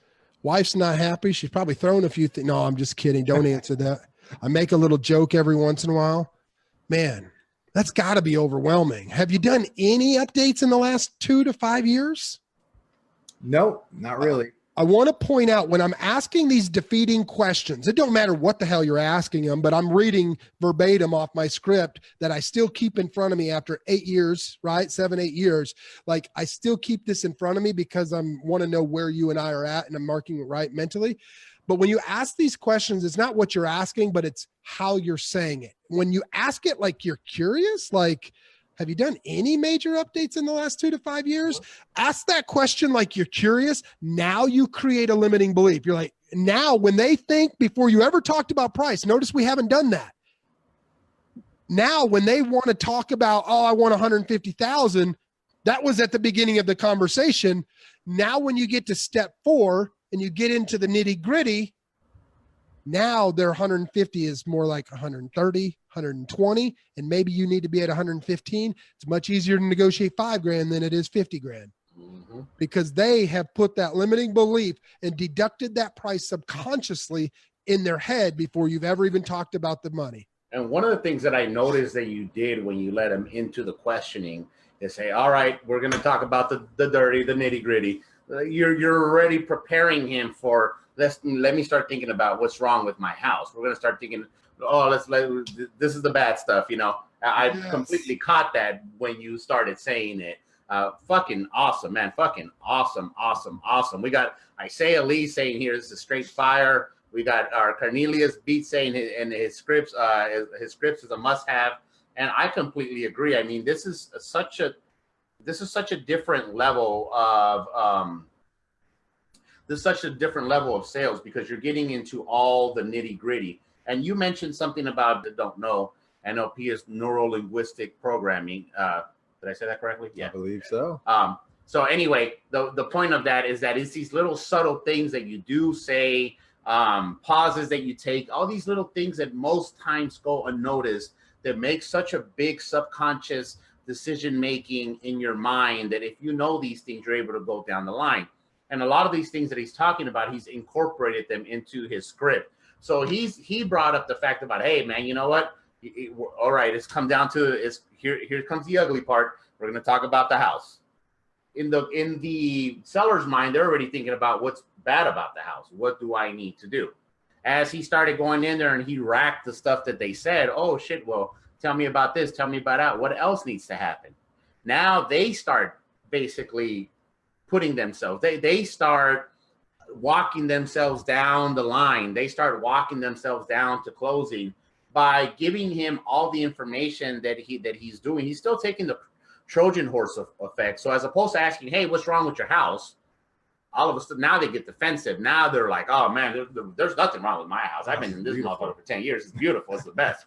Wife's not happy. She's probably thrown a few things. No, I'm just kidding. Don't answer that. I make a little joke every once in a while. Man, that's got to be overwhelming. Have you done any updates in the last 2 to 5 years? Nope, not really. I want to point out when I'm asking these defeating questions, it don't matter what the hell you're asking them, but I'm reading verbatim off my script that I still keep in front of me after 8 years, right? 7, 8 years. Like I still keep this in front of me because I want to know where you and I are at and I'm marking it right mentally. But when you ask these questions, it's not what you're asking, but it's how you're saying it. When you ask it like you're curious, like, have you done any major updates in the last 2 to 5 years? Ask that question like you're curious. Now you create a limiting belief. You're like, now when they think before you ever talked about price, notice we haven't done that. Now when they want to talk about, oh, I want 150,000, that was at the beginning of the conversation. Now when you get to step 4 and you get into the nitty gritty, now their 150 is more like 130, 120, and maybe you need to be at 115. It's much easier to negotiate $5,000 than it is $50,000 because they have put that limiting belief and deducted that price subconsciously in their head before you've ever even talked about the money. And one of the things that I noticed that you did when you let him into the questioning is say, all right, we're going to talk about the dirty, the nitty gritty. You're already preparing him for, let me start thinking about what's wrong with my house. We're going to start thinking, this is the bad stuff. You know, I completely caught that when you started saying it. Fucking awesome, man. Fucking awesome. We got Isaiah Lee saying here, this is straight fire. We got our Cornelius Beat saying his scripts is a must have. And I completely agree. I mean, this is such a different level of, sales because you're getting into all the nitty gritty. And you mentioned something about that don't know. NLP is neuro-linguistic programming. Did I say that correctly? Yeah, I believe so. So anyway, the point of that is that it's these little subtle things that you do say, pauses that you take, all these little things that most times go unnoticed that make such a big subconscious decision making in your mind that if you know these things, you're able to go down the line. And a lot of these things that he's talking about, he's incorporated them into his script. So he brought up the fact about, hey man, you know what? All right, it's come down to here comes the ugly part. We're going to talk about the house. In the seller's mind, they're already thinking about what's bad about the house. What do I need to do? As he started going in there and he racked the stuff that they said, oh shit, well, tell me about this, tell me about that. What else needs to happen? Now they start basically putting themselves, they start walking themselves down the line. They start walking themselves down to closing by giving him all the information that he's doing. He's still taking the Trojan horse effect. So as opposed to asking, hey, what's wrong with your house? All of a sudden, now they get defensive. Now they're like, oh man, there's nothing wrong with my house. I've been in this motherfucker for 10 years. It's beautiful. It's the best.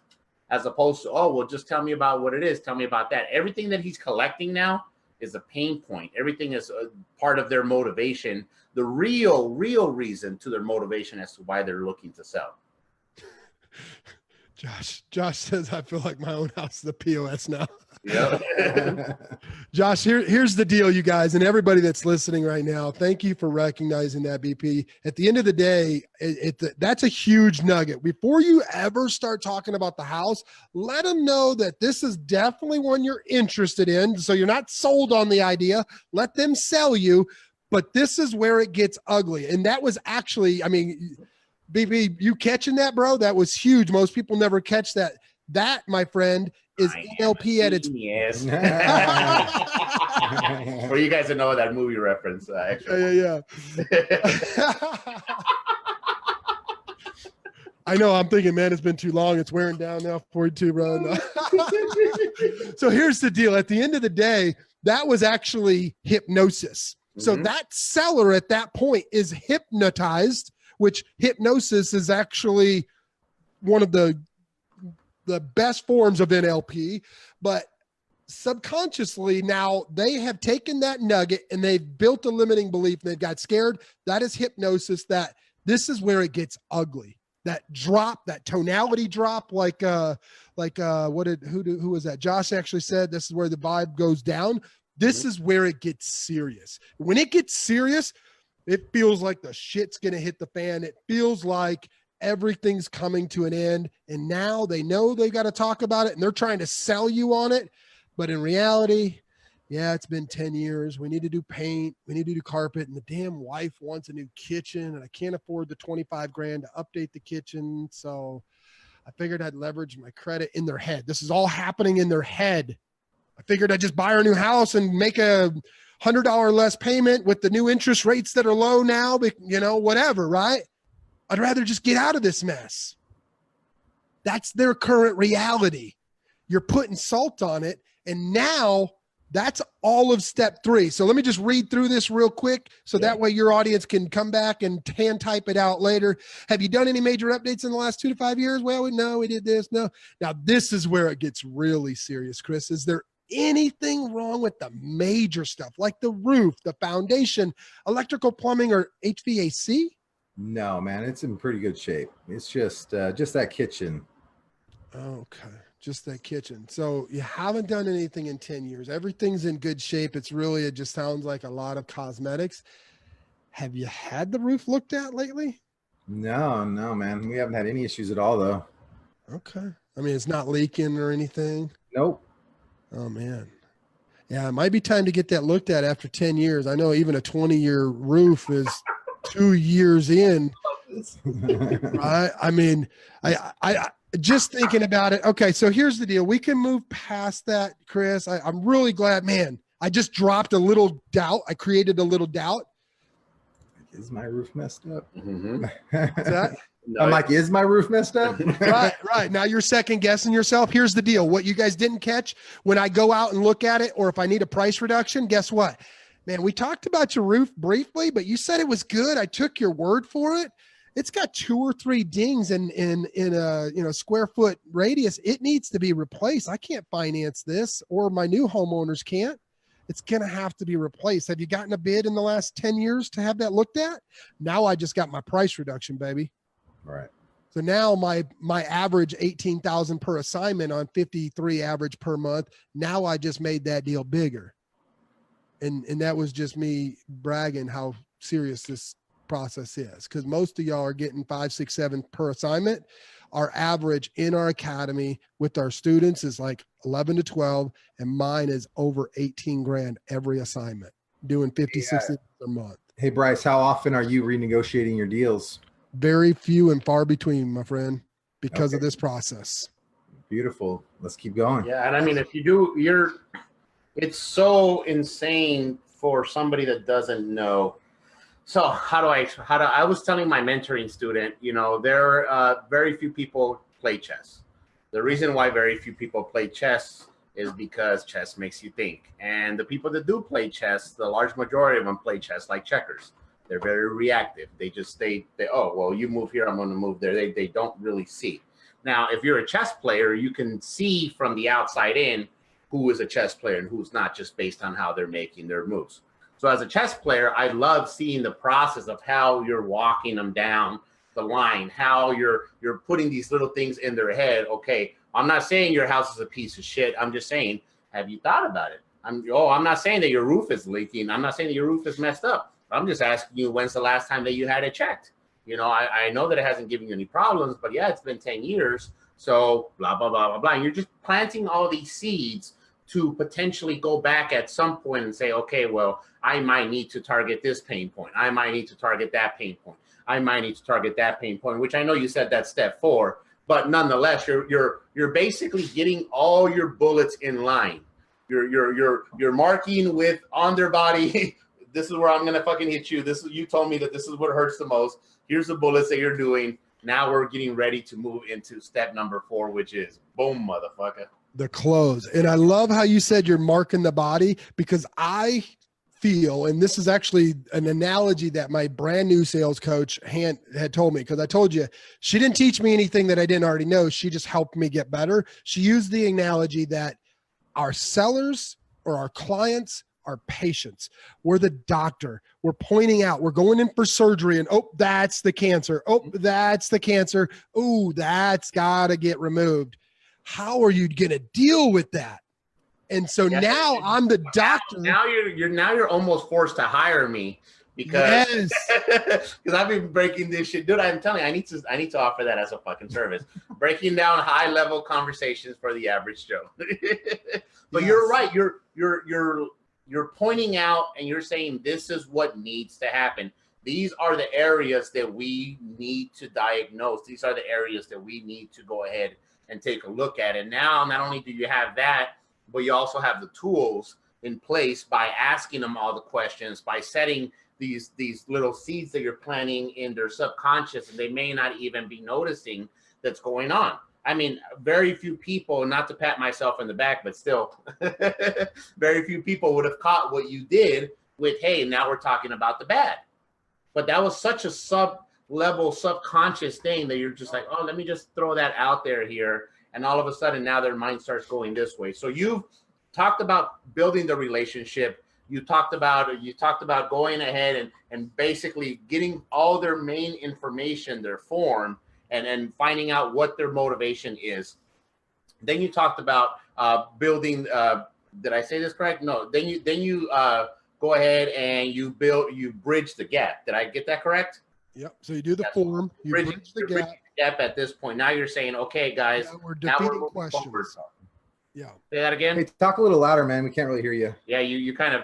As opposed to, oh, well, just tell me about what it is. Tell me about that. Everything that he's collecting now is a pain point. Everything is a part of their motivation. The real reason to their motivation as to why they're looking to sell. Josh says, I feel like my own house is a POS now. Yeah. Josh, here's the deal, you guys, and everybody that's listening right now. Thank you for recognizing that, BP. At the end of the day, that's a huge nugget. Before you ever start talking about the house, let them know that this is definitely one you're interested in. So you're not sold on the idea. Let them sell you, but this is where it gets ugly. And that was actually, I mean, BP, you catching that, bro? That was huge. Most people never catch that. That, my friend, is NLP at its yes. For you guys to know that movie reference. Yeah. I know. I'm thinking, man, it's been too long. It's wearing down now for you too, bro. No. So here's the deal. At the end of the day, that was actually hypnosis. So that seller at that point is hypnotized, which hypnosis is actually one of the best forms of NLP, but subconsciously now they have taken that nugget and they've built a limiting belief and they got scared. That is hypnosis. That this is where it gets ugly. that drop, that tonality drop, who was that? Josh actually said this is where the vibe goes down. This is where it gets serious. When it gets serious, it feels like the shit's going to hit the fan. It feels like everything's coming to an end. And now they know they've got to talk about it and they're trying to sell you on it. But in reality, yeah, it's been 10 years. We need to do paint. We need to do carpet. And the damn wife wants a new kitchen. And I can't afford the 25 grand to update the kitchen. So I figured I'd leverage my credit in their head. This is all happening in their head. I figured I'd just buy her a new house and make a $100 less payment with the new interest rates that are low now, but whatever, right? I'd rather just get out of this mess. That's their current reality. You're putting salt on it. And now that's all of step 3. So let me just read through this real quick. So that way your audience can come back and hand type it out later. Have you done any major updates in the last 2 to 5 years? Well, no, we did this. No. Now this is where it gets really serious, Chris. Is there anything wrong with the major stuff like the roof, the foundation, electrical, plumbing, or HVAC? No, man, it's in pretty good shape. It's just that kitchen. Okay. Just that kitchen. So you haven't done anything in 10 years. Everything's in good shape. It just sounds like a lot of cosmetics. Have you had the roof looked at lately? No, man. We haven't had any issues at all though. Okay. I mean, it's not leaking or anything. Nope. Oh man. Yeah. It might be time to get that looked at after 10 years. I know even a 20-year roof is 2 years in. Right. I mean, I just thinking about it. Okay. So here's the deal. We can move past that, Chris. I'm really glad, man. I just dropped a little doubt. I created a little doubt. Is my roof messed up? Is that? No, I'm like, is my roof messed up? Right. Now you're second guessing yourself. Here's the deal. What you guys didn't catch when I go out and look at it, or if I need a price reduction, guess what? Man, we talked about your roof briefly, but you said it was good. I took your word for it. It's got 2 or 3 dings in a square foot radius. It needs to be replaced. I can't finance this, or my new homeowners can't. It's going to have to be replaced. Have you gotten a bid in the last 10 years to have that looked at? Now I just got my price reduction, baby. Right. So now my average 18,000 per assignment on 53 average per month. Now I just made that deal bigger. And that was just me bragging how serious this process is, because most of y'all are getting 5, 6, 7 per assignment. Our average in our academy with our students is like 11 to 12, and mine is over 18 grand every assignment, doing 50, 60 a month. Hey, Bryce, how often are you renegotiating your deals? Very few and far between, my friend, because of this process. Beautiful. Let's keep going. Yeah. And I mean, if you do, it's so insane for somebody that doesn't know. So I was telling my mentoring student, there are very few people play chess. The reason why very few people play chess is because chess makes you think. And the people that do play chess, the large majority of them play chess like checkers. They're very reactive. They just oh, well, you move here, I'm going to move there. They don't really see. Now, if you're a chess player, you can see from the outside in who is a chess player and who's not, just based on how they're making their moves. So as a chess player, I love seeing the process of how you're walking them down the line, how you're putting these little things in their head. Okay, I'm not saying your house is a piece of shit. I'm just saying, have you thought about it? I'm not saying that your roof is leaking. I'm not saying that your roof is messed up. I'm just asking you, when's the last time that you had it checked? I know that it hasn't given you any problems, but yeah, it's been 10 years. So blah, blah, blah, blah, blah. And you're just planting all these seeds to potentially go back at some point and say, okay, well, I might need to target this pain point. I might need to target that pain point. I might need to target that pain point, which I know you said that's step 4, but nonetheless, you're basically getting all your bullets in line. You're marking with on their body. This is where I'm gonna fucking hit you. You told me that this is what hurts the most. Here's the bullets that you're doing. Now we're getting ready to move into step number 4, which is boom, motherfucker. The close. And I love how you said you're marking the body, because I feel, and this is actually an analogy that my brand new sales coach had told me, because I told you she didn't teach me anything that I didn't already know. She just helped me get better. She used the analogy that our sellers or our clients our patients. We're the doctor. We're pointing out, we're going in for surgery and, oh, that's the cancer. Oh, that's the cancer. Oh, that's got to get removed. How are you going to deal with that? And so now I'm the doctor. Now you're almost forced to hire me because I've been breaking this shit, dude. I'm telling you, I need to offer that as a fucking service, breaking down high level conversations for the average Joe. But you're right. You're pointing out and you're saying this is what needs to happen. These are the areas that we need to diagnose. These are the areas that we need to go ahead and take a look at. And now, not only do you have that, but you also have the tools in place by asking them all the questions, by setting these little seeds that you're planting in their subconscious, and they may not even be noticing that's going on. I mean, very few people, not to pat myself in the back, but still, very few people would have caught what you did with, hey, now we're talking about the bad. But that was such a sub-level, subconscious thing that you're just like, oh, let me just throw that out there here. And all of a sudden, now their mind starts going this way. So you've talked about building the relationship. You talked about going ahead and basically getting all their main information, their form, and finding out what their motivation is. Then you talked about building. Did I say this correct? No. Then you go ahead and you bridge the gap. Did I get that correct? Yep. So you do the form. You bridge the gap at this point. Now you're saying, okay, guys, we're defeating questions. Yeah. Say that again. Hey, talk a little louder, man. We can't really hear you. Yeah, you kind of.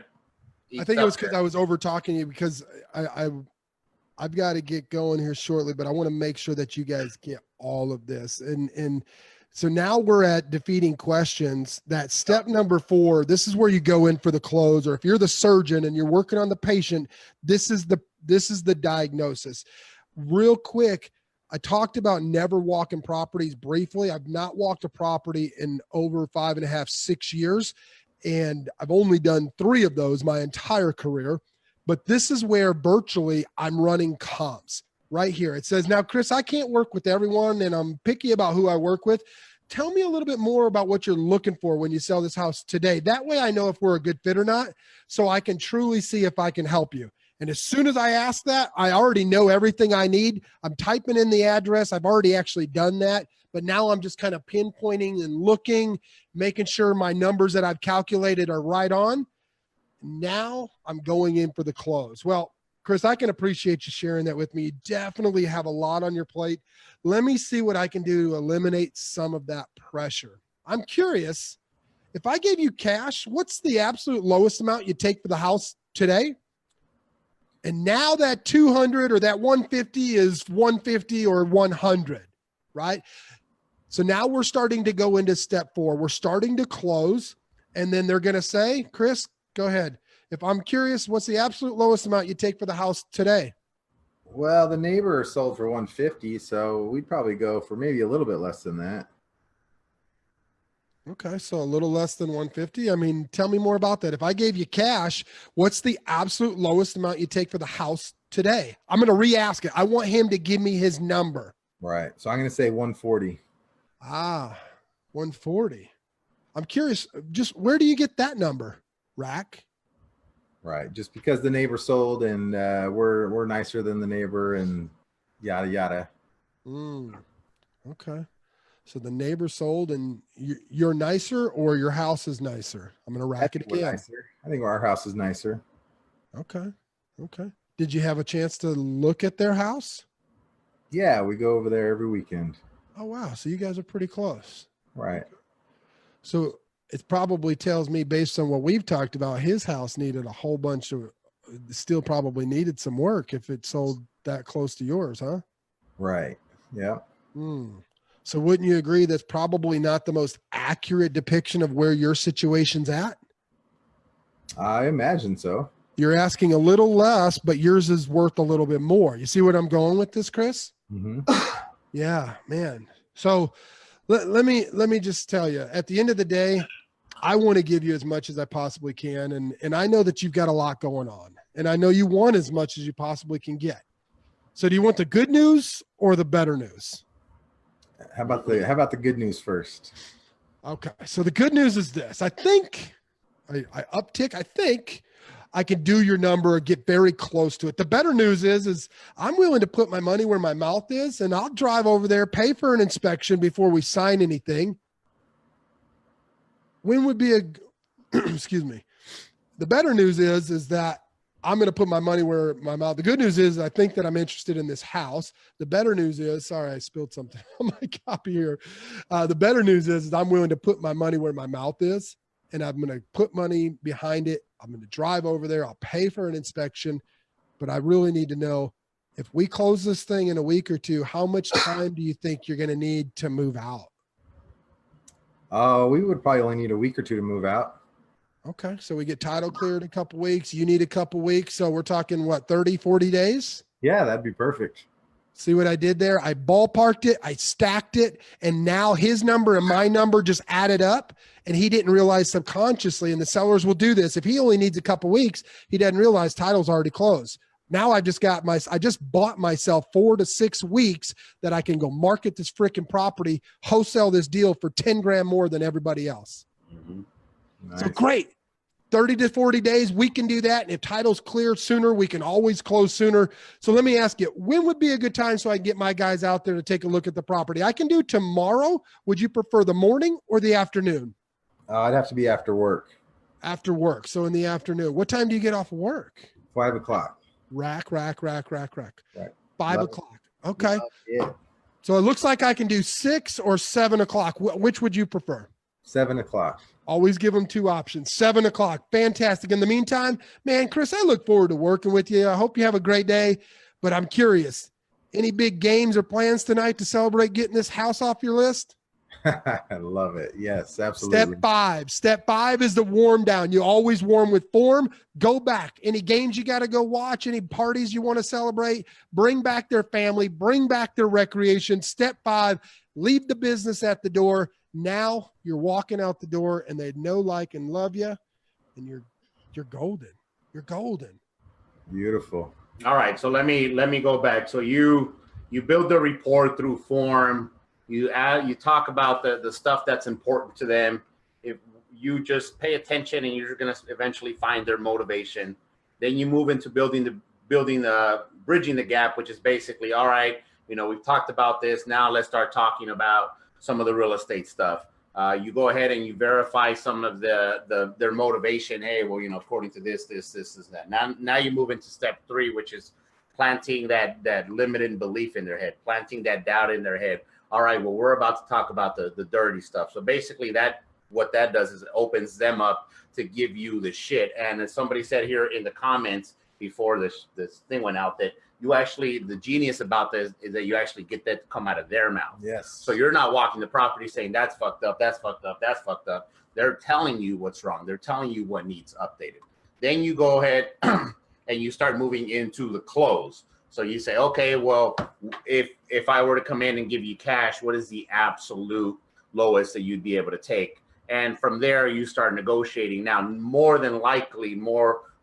I think it was because I was over talking you because I've got to get going here shortly, but I want to make sure that you guys get all of this. And so now we're at defeating questions. That step number 4, this is where you go in for the close, or if you're the surgeon and you're working on the patient, this is the diagnosis. Real quick, I talked about never walking properties briefly. I've not walked a property in over 5.5, 6 years. And I've only done 3 of those my entire career. But this is where virtually I'm running comps right here. It says, now, Chris, I can't work with everyone and I'm picky about who I work with. Tell me a little bit more about what you're looking for when you sell this house today. That way I know if we're a good fit or not, so I can truly see if I can help you. And as soon as I ask that, I already know everything I need. I'm typing in the address. I've already actually done that. But now I'm just kind of pinpointing and looking, making sure my numbers that I've calculated are right on. Now I'm going in for the close. Well, Chris, I can appreciate you sharing that with me. You definitely have a lot on your plate. Let me see what I can do to eliminate some of that pressure. I'm curious, if I gave you cash, what's the absolute lowest amount you take for the house today? And now that 200 or that 150 is 150 or 100, right? So now we're starting to go into step 4. We're starting to close. And then they're going to say, Chris, go ahead. If I'm curious, what's the absolute lowest amount you take for the house today? Well, the neighbor sold for 150, so we'd probably go for maybe a little bit less than that. Okay, so a little less than 150. I mean, tell me more about that. If I gave you cash, what's the absolute lowest amount you take for the house today? I'm going to re-ask it. I want him to give me his number. Right. So I'm going to say 140. 140. I'm curious, just where do you get that number, Rack? Right. Just because the neighbor sold and we're nicer than the neighbor and yada, yada. Okay. So the neighbor sold and you're nicer or your house is nicer? I'm going to rack it again. I think our house is nicer. Okay. Okay. Did you have a chance to look at their house? Yeah, we go over there every weekend. Oh, wow. So you guys are pretty close. Right. So it probably tells me, based on what we've talked about, his house needed a whole bunch of, still probably needed some work if it sold that close to yours, huh? Right. Yeah. So wouldn't you agree that's probably not the most accurate depiction of where your situation's at? I imagine so. You're asking a little less, but yours is worth a little bit more. You see what I'm going with this, Chris? Mm-hmm. Yeah, man. So let me just tell you, at the end of the day, I want to give you as much as I possibly can. And I know that you've got a lot going on, and I know you want as much as you possibly can get. So do you want the good news or the better news? How about the good news first? Okay. So the good news is this. I think I uptick. I think I can do your number or get very close to it. The better news is I'm willing to put my money where my mouth is, and I'll drive over there, pay for an inspection before we sign anything. When would be a, excuse me. The better news is that I'm going to put my money where my mouth. The good news is I think that I'm interested in this house. The better news is, sorry, I spilled something on my copy here. The better news is I'm willing to put my money where my mouth is, and I'm going to put money behind it. I'm going to drive over there. I'll pay for an inspection, but I really need to know if we close this thing in a week or two, how much time do you think you're going to need to move out? We would probably only need a week or two to move out. Okay. So we get title cleared in a couple weeks. You need a couple weeks. So we're talking what, 30, 40 days? Yeah, that'd be perfect. See what I did there? I ballparked it. I stacked it. And now his number and my number just added up, and he didn't realize subconsciously, and the sellers will do this. If he only needs a couple weeks, he doesn't realize title's already closed. Now I just bought myself 4 to 6 weeks that I can go market this freaking property, wholesale this deal for 10 grand more than everybody else. Mm-hmm. Nice. So great. 30 to 40 days, we can do that. And if title's cleared sooner, we can always close sooner. So let me ask you, when would be a good time so I can get my guys out there to take a look at the property? I can do tomorrow. Would you prefer the morning or the afternoon? It'd have to be after work. After work. So in the afternoon. What time do you get off of work? 5 o'clock. Rack. Right. 5 o'clock. Okay. Yeah. So it looks like I can do 6 or 7 o'clock. Which would you prefer? 7 o'clock. Always give them 2 options. 7 o'clock. Fantastic. In the meantime, man, Chris, I look forward to working with you. I hope you have a great day, but I'm curious, any big games or plans tonight to celebrate getting this house off your list? I love it. Yes, absolutely. Step five is the warm down. You always warm with form. Go back. Any games you got to go watch, any parties you want to celebrate, bring back their family, bring back their recreation. Step 5, leave the business at the door. Now you're walking out the door and they know, like, and love you, and you're golden. You're golden. Beautiful. All right. So let me go back. So you build the report through form. You talk about the stuff that's important to them. If you just pay attention and you're going to eventually find their motivation, then you move into bridging the gap, which is basically, all right, we've talked about this. Now let's start talking about some of the real estate stuff. You go ahead and you verify some of their motivation. Hey, well, according to this, that. Now you move into step 3, which is planting that limited belief in their head, planting that doubt in their head. All right, well, we're about to talk about the dirty stuff. So basically what that does is it opens them up to give you the shit. And as somebody said here in the comments before this thing went out, that the genius about this is that you actually get that to come out of their mouth. Yes. So you're not walking the property saying that's fucked up, that's fucked up, that's fucked up. They're telling you what's wrong. They're telling you what needs updated. Then you go ahead and you start moving into the close. So you say, okay, well, if I were to come in and give you cash, what is the absolute lowest that you'd be able to take? And from there, you start negotiating. Now, more than likely,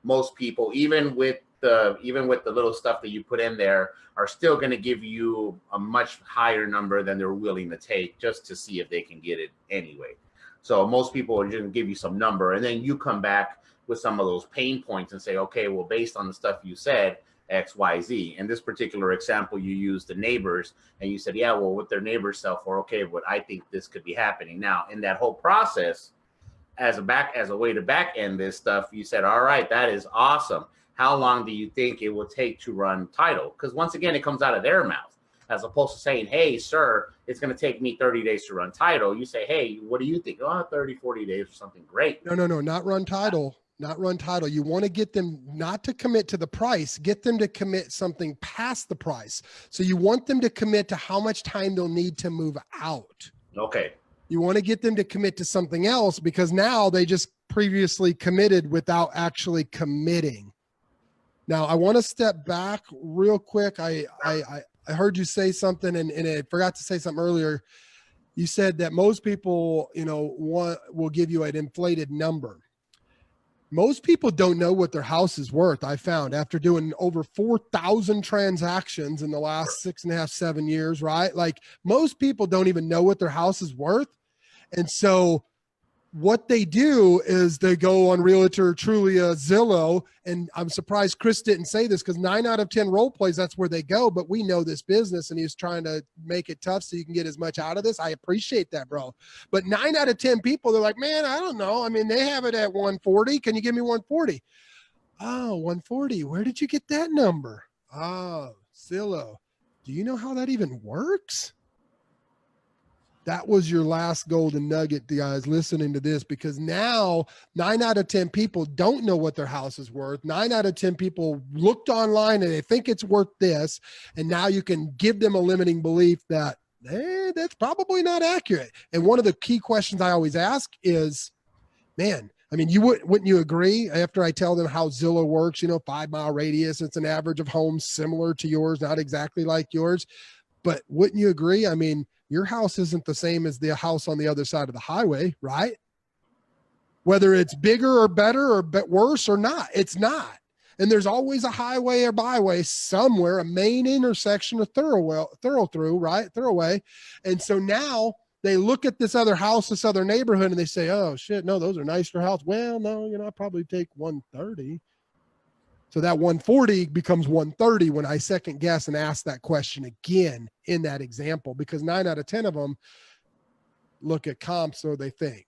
most people, even with the little stuff that you put in there, are still going to give you a much higher number than they're willing to take, just to see if they can get it anyway. So most people are just going to give you some number, and then you come back with some of those pain points and say, okay, well, based on the stuff you said, X, Y, Z. In this particular example, you used the neighbors, and you said, yeah, well, what their neighbors sell for, okay, but I think this could be happening. Now, in that whole process, as a way to back end this stuff, you said, all right, that is awesome. How long do you think it will take to run title? Because once again, it comes out of their mouth, as opposed to saying, hey, sir, it's going to take me 30 days to run title. You say, hey, what do you think? Oh, 30, 40 days or something. Great. No, not run title. Not run title. You want to get them not to commit to the price, get them to commit something past the price. So you want them to commit to how much time they'll need to move out. Okay. You want to get them to commit to something else, because now they just previously committed without actually committing. Now I want to step back real quick. I heard you say something and I forgot to say something earlier. You said that most people, will give you an inflated number. Most people don't know what their house is worth. I found after doing over 4,000 transactions in the last 6.5, 7 years, right? Like most people don't even know what their house is worth. And so what they do is they go on Realtor, Trulia, Zillow, and I'm surprised Chris didn't say this because 9 out of 10 role plays, that's where they go. But we know this business, and he's trying to make it tough so you can get as much out of this. I appreciate that, bro. But 9 out of 10 people, they're like, man, I don't know. I mean, they have it at 140. Can you give me 140? Oh, 140. Where did you get that number? Oh, Zillow. Do you know how that even works? That was your last golden nugget, guys, listening to this, because now 9 out of 10 people don't know what their house is worth. 9 out of 10 people looked online and they think it's worth this. And now you can give them a limiting belief that that's probably not accurate. And one of the key questions I always ask is, man, I mean, wouldn't you agree after I tell them how Zillow works, 5-mile radius, it's an average of homes similar to yours, not exactly like yours, but wouldn't you agree? I mean, your house isn't the same as the house on the other side of the highway, right? Whether it's bigger or better or worse or not, it's not. And there's always a highway or byway somewhere, a main intersection, a thoroughway. And so now they look at this other house, this other neighborhood, and they say, oh shit, no, those are nicer houses. Well, no, I'll probably take 130. So that 140 becomes 130 when I second guess and ask that question again in that example, because 9 out of 10 of them look at comps or they think.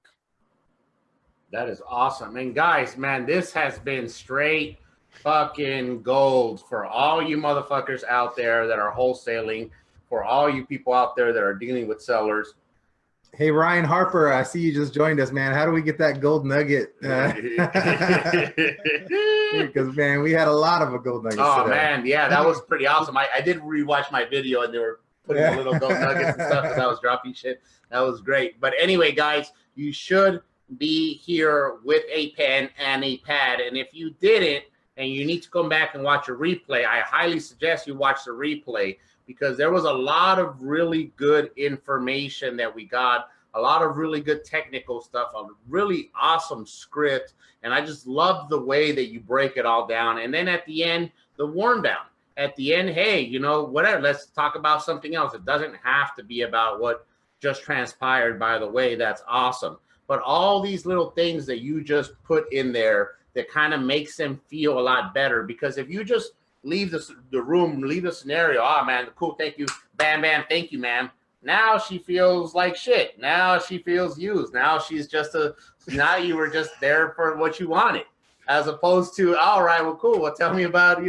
That is awesome. And guys, man, this has been straight fucking gold for all you motherfuckers out there that are wholesaling, for all you people out there that are dealing with sellers. Hey, Ryan Harper, I see you just joined us, man. How do we get that gold nugget? Because, man, we had a lot of a gold nugget. Oh, man. Yeah, that was pretty awesome. I did rewatch my video, and they were putting the little gold nuggets and stuff because I was dropping shit. That was great. But anyway, guys, you should be here with a pen and a pad. And if you didn't, and you need to come back and watch a replay, I highly suggest you watch the replay, because there was a lot of really good information that we got, a lot of really good technical stuff, a really awesome script. And I just love the way that you break it all down. And then at the end, the warm down. At the end, hey, whatever, let's talk about something else. It doesn't have to be about what just transpired, by the way. That's awesome. But all these little things that you just put in there that kind of makes them feel a lot better. Because if you just leave the room, leave the scenario, oh man, cool, thank you, bam, bam, thank you, ma'am. Now she feels like shit. Now she feels used. Now she's just now you were just there for what you wanted, as opposed to, all right, well, cool. Well, tell me about,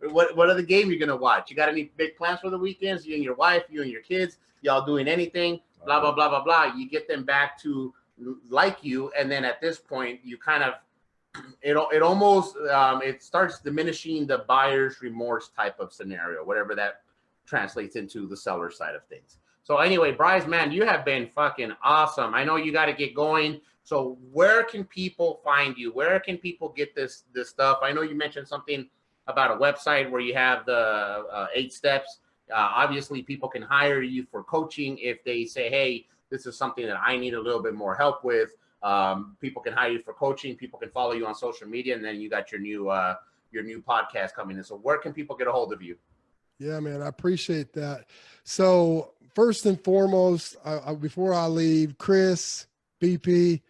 what are the game you're going to watch? You got any big plans for the weekends? You and your wife, you and your kids, y'all doing anything, blah, blah, blah, blah, blah. You get them back to like you. And then at this point, you kind of, it starts diminishing the buyer's remorse type of scenario, whatever that translates into the seller side of things. So anyway, Bryce, man, you have been fucking awesome. I know you got to get going. So where can people find you? Where can people get this stuff? I know you mentioned something about a website where you have the 8 steps. Obviously, people can hire you for coaching if they say, hey, this is something that I need a little bit more help with. People can hire you for coaching. People can follow you on social media, and then you got your new podcast coming in. So where can people get a hold of you? Yeah, man, I appreciate that. So first and foremost, before I leave, Chris, BP,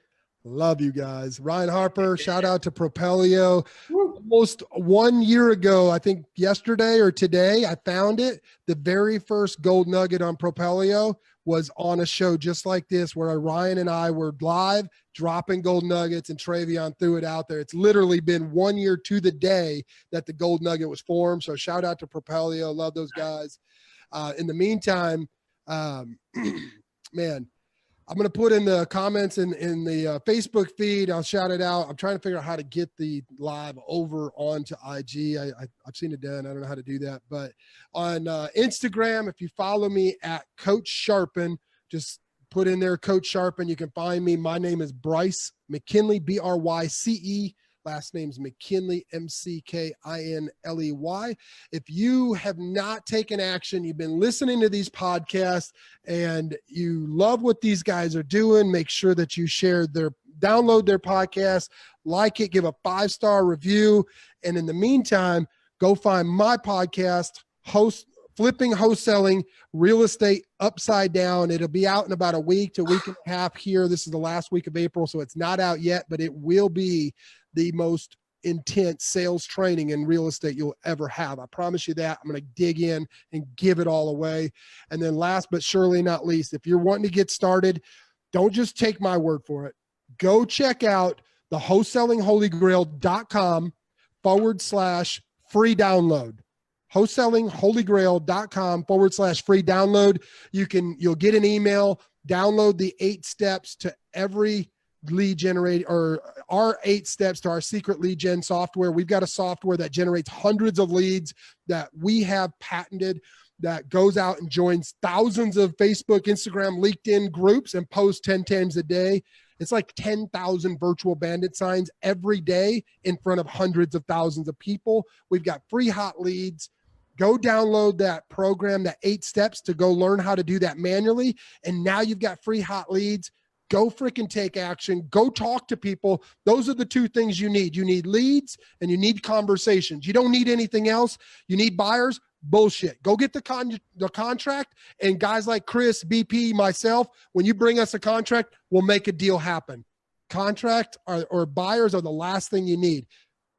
love you guys. Ryan Harper, shout out to Propelio. Almost 1 year ago, I think yesterday or today, I found it. The very first gold nugget on Propelio was on a show just like this, where Ryan and I were live dropping gold nuggets, and Travion threw it out there. It's literally been 1 year to the day that the gold nugget was formed. So shout out to Propelio. Love those guys. In the meantime, man, I'm going to put in the comments in the Facebook feed. I'll shout it out. I'm trying to figure out how to get the live over onto IG. I've seen it done. I don't know how to do that. But on Instagram, if you follow me at Coach Sharpen, just put in there Coach Sharpen. You can find me. My name is Bryce McKinley, BRYCE. Last name's McKinley, McKinley. If you have not taken action, you've been listening to these podcasts and you love what these guys are doing, make sure that you download their podcast, like it, give a 5-star review. And in the meantime, go find my podcast, Flipping Wholesaling Real Estate Upside Down. It'll be out in about a week to a week and a half here. This is the last week of April, so it's not out yet, but it will be the most intense sales training in real estate you'll ever have. I promise you that. I'm going to dig in and give it all away. And then last but surely not least, if you're wanting to get started, don't just take my word for it. Go check out the wholesalingholygrail.com/free download. wholesalingholygrail.com/free download. You'll get an email, download the 8 steps to every lead generate, or our 8 steps to our secret lead gen software. We've got a software that generates hundreds of leads that we have patented, that goes out and joins thousands of Facebook, Instagram, LinkedIn groups and posts 10 times a day. It's like 10,000 virtual bandit signs every day in front of hundreds of thousands of people. We've got free hot leads. Go download that program, that 8 steps to go learn how to do that manually. And now you've got free hot leads. Go freaking take action. Go talk to people. Those are the 2 things you need. You need leads and you need conversations. You don't need anything else. You need buyers. Bullshit. Go get the contract. And guys like Chris, BP, myself, when you bring us a contract, we'll make a deal happen. Contract or buyers are the last thing you need.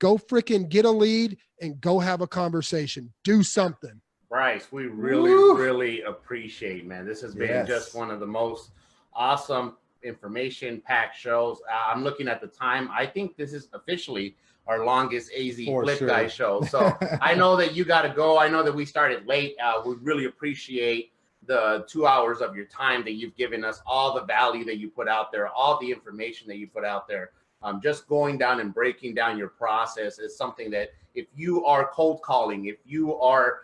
Go freaking get a lead and go have a conversation. Do something. Bryce, we really appreciate, man. This has been just one of the most awesome information-packed shows. I'm looking at the time. I think this is officially our longest AZ Flip Guy show. So I know that you got to go. I know that we started late. We really appreciate the 2 hours of your time that you've given us, all the value that you put out there, all the information that you put out there. Just going down and breaking down your process is something that if you are cold calling, if you are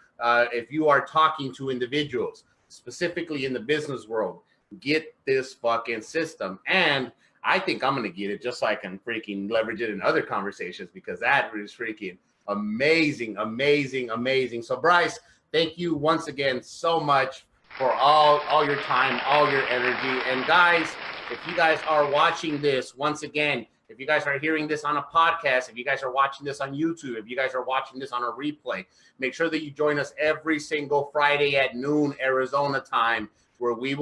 talking to individuals, specifically in the business world, get this fucking system. And I think I'm going to get it just so I can freaking leverage it in other conversations, because that is freaking amazing. So Bryce, thank you once again so much for all your time, all your energy. And guys, if you guys are watching this, once again, if you guys are hearing this on a podcast, if you guys are watching this on YouTube, if you guys are watching this on a replay, make sure that you join us every single Friday at noon Arizona time, where me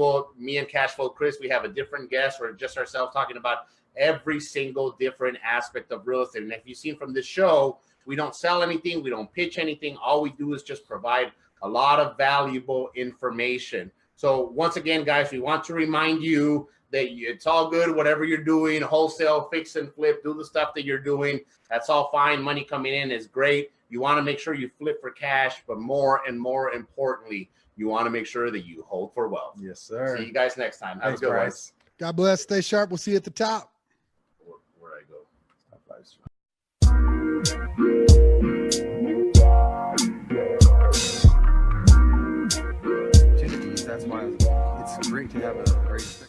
and Cashflow Chris, we have a different guest or just ourselves talking about every single different aspect of real estate. And if you've seen from this show, we don't sell anything. We don't pitch anything. All we do is just provide a lot of valuable information. So once again, guys, we want to remind you that it's all good, whatever you're doing, wholesale, fix and flip, do the stuff that you're doing. That's all fine. Money coming in is great. You want to make sure you flip for cash, but more and more importantly, you want to make sure that you hold for wealth. Yes, sir. See you guys next time. Have a good one. God bless. Stay sharp. We'll see you at the top. Where I go. That's why it's great to have a great